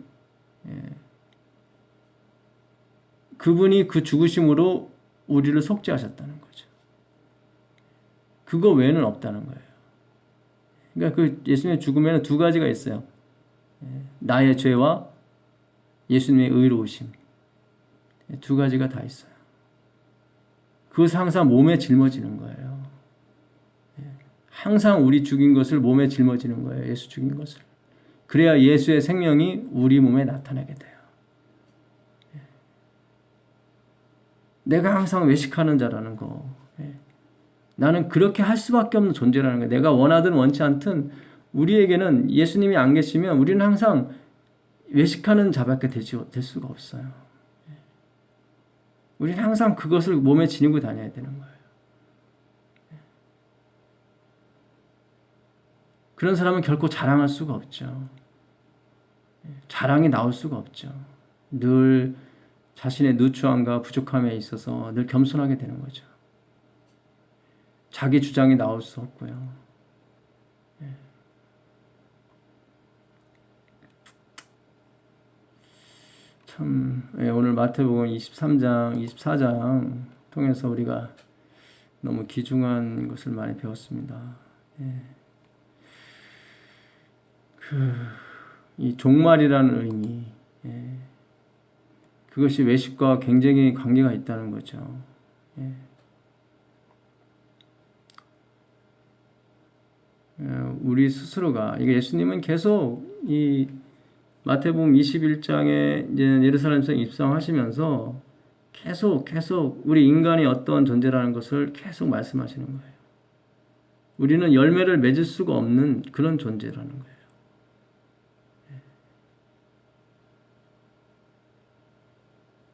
그분이 그 죽으심으로 우리를 속죄하셨다는 거죠. 그거 외에는 없다는 거예요. 그러니까 그 예수님의 죽음에는 2가지가 있어요. 나의 죄와 예수님의 의로우심. 2가지가 다 있어요. 그것을 항상 몸에 짊어지는 거예요. 항상 우리 죽인 것을 몸에 짊어지는 거예요. 예수 죽인 것을. 그래야 예수의 생명이 우리 몸에 나타나게 돼요. 내가 항상 외식하는 자라는 거. 나는 그렇게 할 수밖에 없는 존재라는 거예요. 내가 원하든 원치 않든 우리에게는 예수님이 안 계시면 우리는 항상 외식하는 자밖에 될 수가 없어요. 우리는 항상 그것을 몸에 지니고 다녀야 되는 거예요. 그런 사람은 결코 자랑할 수가 없죠. 자랑이 나올 수가 없죠. 늘 자신의 누추함과 부족함에 있어서 늘 겸손하게 되는 거죠. 자기 주장이 나올 수 없고요. 참, 오늘 마태복음 23장, 24장 통해서 우리가 너무 귀중한 것을 많이 배웠습니다. 이 종말이라는 의미, 그것이 외식과 굉장히 관계가 있다는 거죠. 우리 스스로가, 이게 예수님은 계속 이 마태복음 21장에 이제 예루살렘성 입성하시면서 계속 우리 인간이 어떤 존재라는 것을 계속 말씀하시는 거예요. 우리는 열매를 맺을 수가 없는 그런 존재라는 거예요.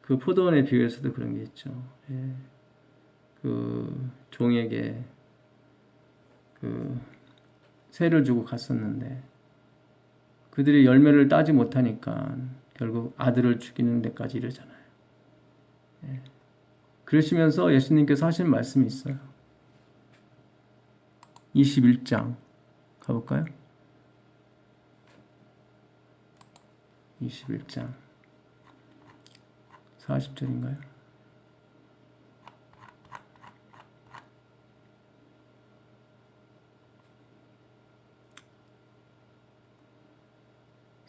그 포도원의 비유에서도 그런 게 있죠. 그 종에게 그 세를 주고 갔었는데 그들이 열매를 따지 못하니까 결국 아들을 죽이는 데까지 이르잖아요. 그러시면서 예수님께서 하신 말씀이 있어요. 21장 가볼까요? 21장 40절인가요?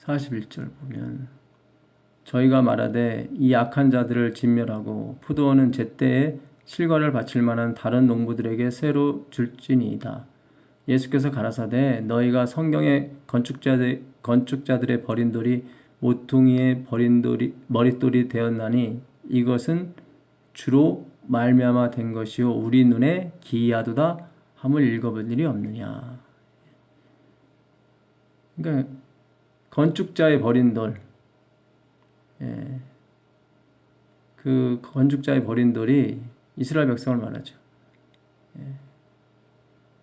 (41절) 보면 저희가 말하되 이 악한 자들을 진멸하고 포도원은 제때에 실과를 바칠 만한 다른 농부들에게 새로 줄지니이다. 예수께서 가라사대 너희가 성경의 건축자들의 버린 돌이 모퉁이의 버린 돌이 머릿돌이 되었나니 이것은 주로 말미암아 된 것이요 우리 눈에 기이하도다 함을 읽어볼 일이 없느냐. 그러니까 건축자의 버린 돌, 그 건축자의 버린 돌이 이스라엘 백성을 말하죠.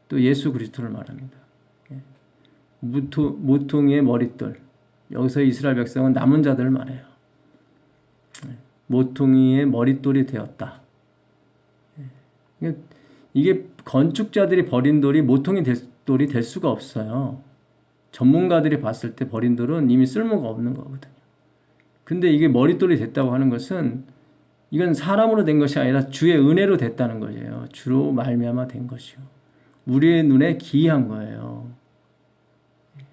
또 예수 그리스도를 말합니다. 모퉁이의 머릿돌, 여기서 이스라엘 백성은 남은 자들을 말해요. 모퉁이의 머릿돌이 되었다. 이게 건축자들이 버린 돌이 모퉁이 돌이 될 수가 없어요. 전문가들이 봤을 때 버린 돌은 이미 쓸모가 없는 거거든요. 근데 이게 머릿돌이 됐다고 하는 것은 이건 사람으로 된 것이 아니라 주의 은혜로 됐다는 거예요. 주로 말미암아 된 것이요. 우리의 눈에 기이한 거예요.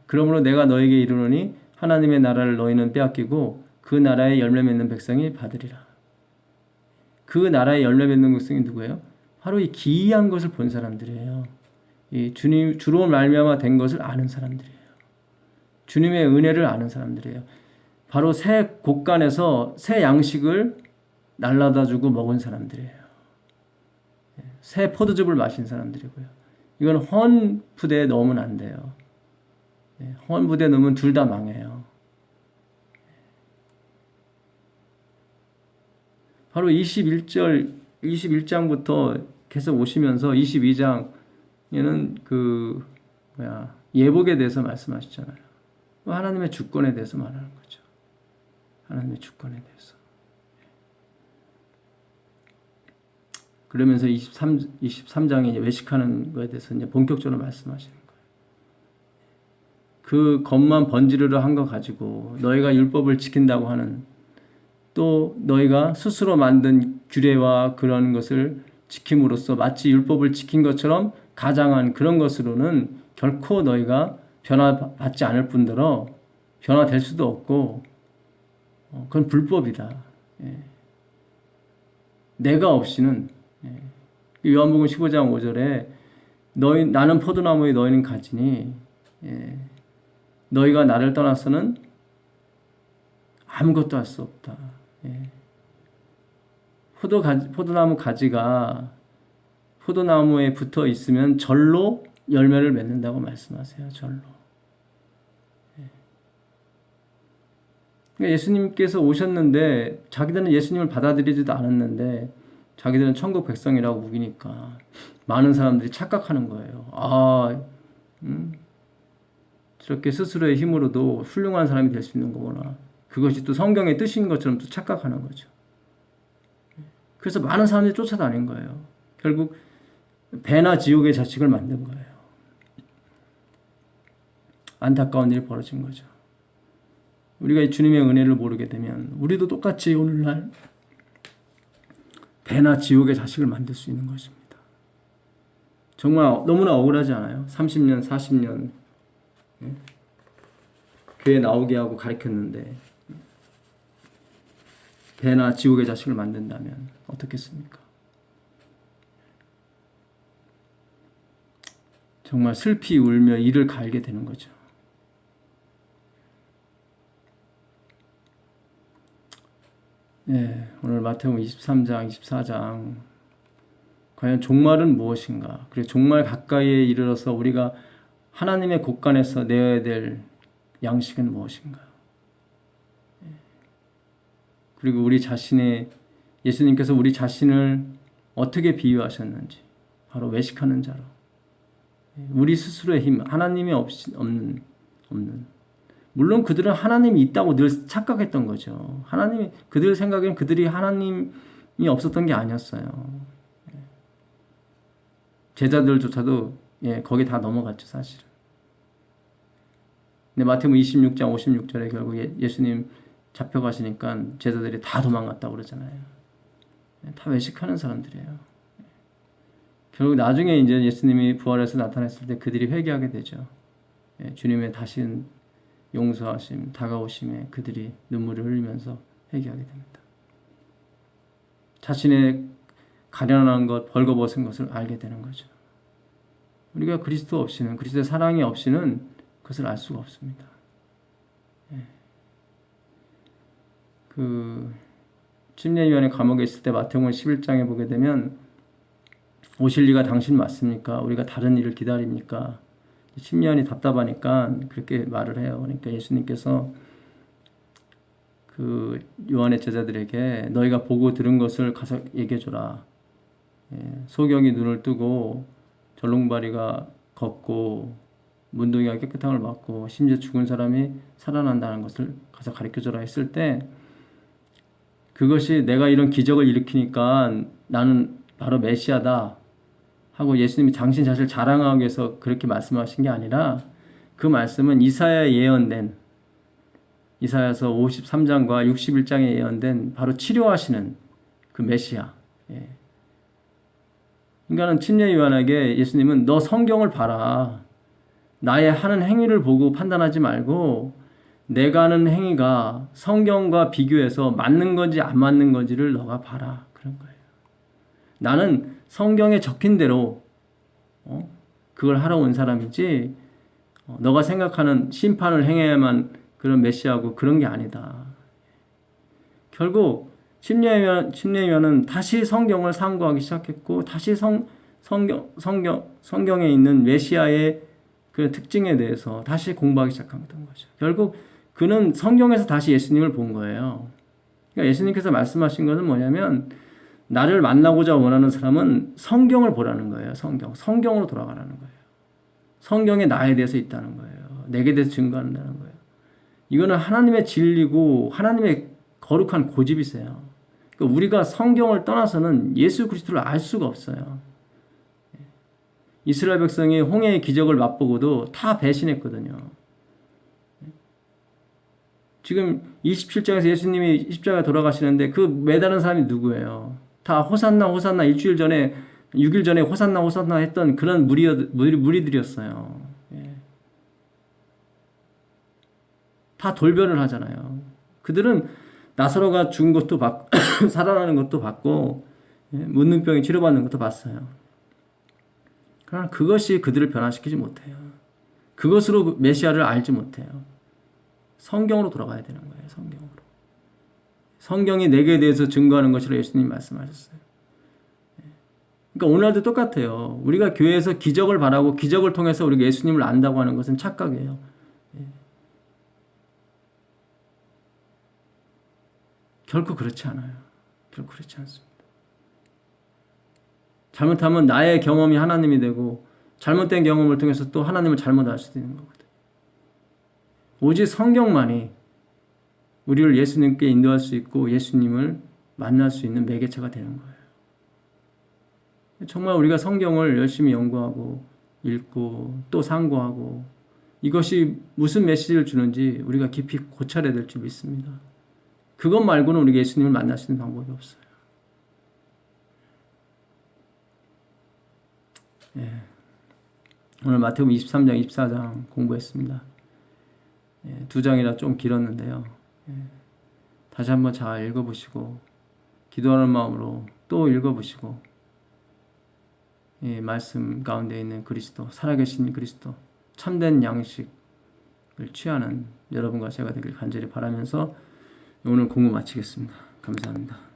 그러므로 내가 너에게 이르노니 하나님의 나라를 너희는 빼앗기고 그 나라에 열매 맺는 백성이 받으리라. 그 나라에 열매 맺는 백성이 누구예요? 바로 이 기이한 것을 본 사람들이에요. 이 주님 주로 말미암아 된 것을 아는 사람들이에요. 주님의 은혜를 아는 사람들이에요. 바로 새 곡간에서 새 양식을 날라다 주고 먹은 사람들이에요. 새 포도즙을 마신 사람들이고요. 이건 헌 부대에 넣으면 안 돼요. 헌 부대에 넣으면 둘 다 망해요. 바로 21장부터 계속 오시면서 22장에는 예복에 대해서 말씀하시잖아요. 하나님의 주권에 대해서 말하는 거죠. 하나님의 주권에 대해서. 그러면서 23장에 이제 외식하는 것에 대해서 이제 본격적으로 말씀하시는 거예요. 그 겉만 번지르르 한 거 가지고 너희가 율법을 지킨다고 하는, 또 너희가 스스로 만든 규례와 그런 것을 지킴으로써 마치 율법을 지킨 것처럼 가장한 그런 것으로는 결코 너희가 변화받지 않을 뿐더러 변화될 수도 없고 그건 불법이다. 내가 없이는, 요한복음 15장 5절에 나는 포도나무에 너희는 가지니 너희가 나를 떠나서는 아무것도 할 수 없다. 포도나무 가지가 포도나무에 붙어 있으면 절로 열매를 맺는다고 말씀하세요. 절로. 그러니까 예수님께서 오셨는데 자기들은 예수님을 받아들이지도 않았는데 자기들은 천국 백성이라고 우기니까 많은 사람들이 착각하는 거예요. 저렇게 스스로의 힘으로도 훌륭한 사람이 될 수 있는 거구나. 그것이 또 성경의 뜻인 것처럼 또 착각하는 거죠. 그래서 많은 사람들이 쫓아다닌 거예요. 결국 배나 지옥의 자식을 만든 거예요. 안타까운 일이 벌어진 거죠. 우리가 이 주님의 은혜를 모르게 되면 우리도 똑같이 오늘날 배나 지옥의 자식을 만들 수 있는 것입니다. 정말 너무나 억울하지 않아요? 30년, 40년 교회 나오게 하고 가르쳤는데 배나 지옥의 자식을 만든다면 어떻겠습니까? 정말 슬피 울며 이를 갈게 되는 거죠. 네, 오늘 마태복음 23장, 24장 과연 종말은 무엇인가? 그리고 종말 가까이에 이르러서 우리가 하나님의 곳간에서 내어야 될 양식은 무엇인가? 그리고 우리 자신의 예수님께서 우리 자신을 어떻게 비유하셨는지 바로 외식하는 자로 우리 스스로의 힘, 하나님이 없는 물론 그들은 하나님이 있다고 늘 착각했던 거죠. 하나님이 그들 생각엔 그들이 하나님이 없었던 게 아니었어요. 제자들조차도 거기 다 넘어갔죠, 사실은. 근데 마태복음 26장 56절에 결국 예수님 잡혀가시니까 제자들이 다 도망갔다고 그러잖아요. 다 외식하는 사람들이에요. 결국 나중에 이제 예수님이 부활해서 나타났을 때 그들이 회개하게 되죠. 주님의 다신 용서하심, 다가오심에 그들이 눈물을 흘리면서 회개하게 됩니다. 자신의 가련한 것, 벌거벗은 것을 알게 되는 거죠. 우리가 그리스도 없이는, 그리스도의 사랑이 없이는 그것을 알 수가 없습니다. 침례요한의 감옥에 있을 때 마태복음 11장에 보게 되면 오실 리가 당신 맞습니까? 우리가 다른 일을 기다립니까? 침례요한이 답답하니까 그렇게 말을 해요. 그러니까 예수님께서 그 요한의 제자들에게 너희가 보고 들은 것을 가서 얘기해줘라. 소경이 눈을 뜨고 절롱발이가 걷고 문둥이가 깨끗함을 받고 심지어 죽은 사람이 살아난다는 것을 가서 가르쳐줘라 했을 때 그것이 내가 이런 기적을 일으키니까 나는 바로 메시아다 하고 예수님이 당신 자신을 자랑하기 위해서 그렇게 말씀하신 게 아니라 그 말씀은 이사야에 예언된 이사야서 53장과 61장에 예언된 바로 치료하시는 그 메시아. 그러니까는 침례 요한에게 예수님은 너 성경을 봐라. 나의 하는 행위를 보고 판단하지 말고 내가 하는 행위가 성경과 비교해서 맞는 건지 안 맞는 건지를 너가 봐라. 그런 거예요. 나는 성경에 적힌 대로 그걸 하러 온 사람이지 너가 생각하는 심판을 행해야만 그런 메시아고 그런 게 아니다. 결국 침례요한은 다시 성경을 상고하기 시작했고 다시 성경에 있는 메시아의 그 특징에 대해서 다시 공부하기 시작했던 거죠. 결국 그는 성경에서 다시 예수님을 본 거예요. 그러니까 예수님께서 말씀하신 것은 뭐냐면 나를 만나고자 원하는 사람은 성경을 보라는 거예요. 성경으로 돌아가라는 거예요. 성경에 나에 대해서 있다는 거예요. 내게 대해서 증거한다는 거예요. 이거는 하나님의 진리고 하나님의 거룩한 고집이세요. 그러니까 우리가 성경을 떠나서는 예수 그리스도를 알 수가 없어요. 이스라엘 백성이 홍해의 기적을 맛보고도 다 배신했거든요. 지금 27장에서 예수님이 십자가에 돌아가시는데 그 매다른 사람이 누구예요? 다 호산나 호산나 일주일 전에 6일 전에 호산나 호산나 했던 그런 무리들이었어요. 다 돌변을 하잖아요. 그들은 나사로가 죽은 것도 봤고 살아나는 것도 봤고 문둥병이 치료받는 것도 봤어요. 그러나 그것이 그들을 변화시키지 못해요. 그것으로 메시아를 알지 못해요. 성경으로 돌아가야 되는 거예요. 성경으로. 성경이 내게 대해서 증거하는 것이라 예수님이 말씀하셨어요. 그러니까 오늘도 똑같아요. 우리가 교회에서 기적을 바라고 기적을 통해서 우리가 예수님을 안다고 하는 것은 착각이에요. 결코 그렇지 않아요. 결코 그렇지 않습니다. 잘못하면 나의 경험이 하나님이 되고 잘못된 경험을 통해서 또 하나님을 잘못 알 수도 있는 거거든요. 오직 성경만이 우리를 예수님께 인도할 수 있고 예수님을 만날 수 있는 매개체가 되는 거예요. 정말 우리가 성경을 열심히 연구하고 읽고 또 상고하고 이것이 무슨 메시지를 주는지 우리가 깊이 고찰해야 될 줄 믿습니다. 그것 말고는 우리가 예수님을 만날 수 있는 방법이 없어요. 예. 오늘 마태복음 23장, 24장 공부했습니다. 예, 두 장이라 좀 길었는데요. 예, 다시 한번 잘 읽어보시고 기도하는 마음으로 또 읽어보시고 예, 말씀 가운데 있는 그리스도, 살아계신 그리스도, 참된 양식을 취하는 여러분과 제가 되길 간절히 바라면서 오늘 공부 마치겠습니다. 감사합니다.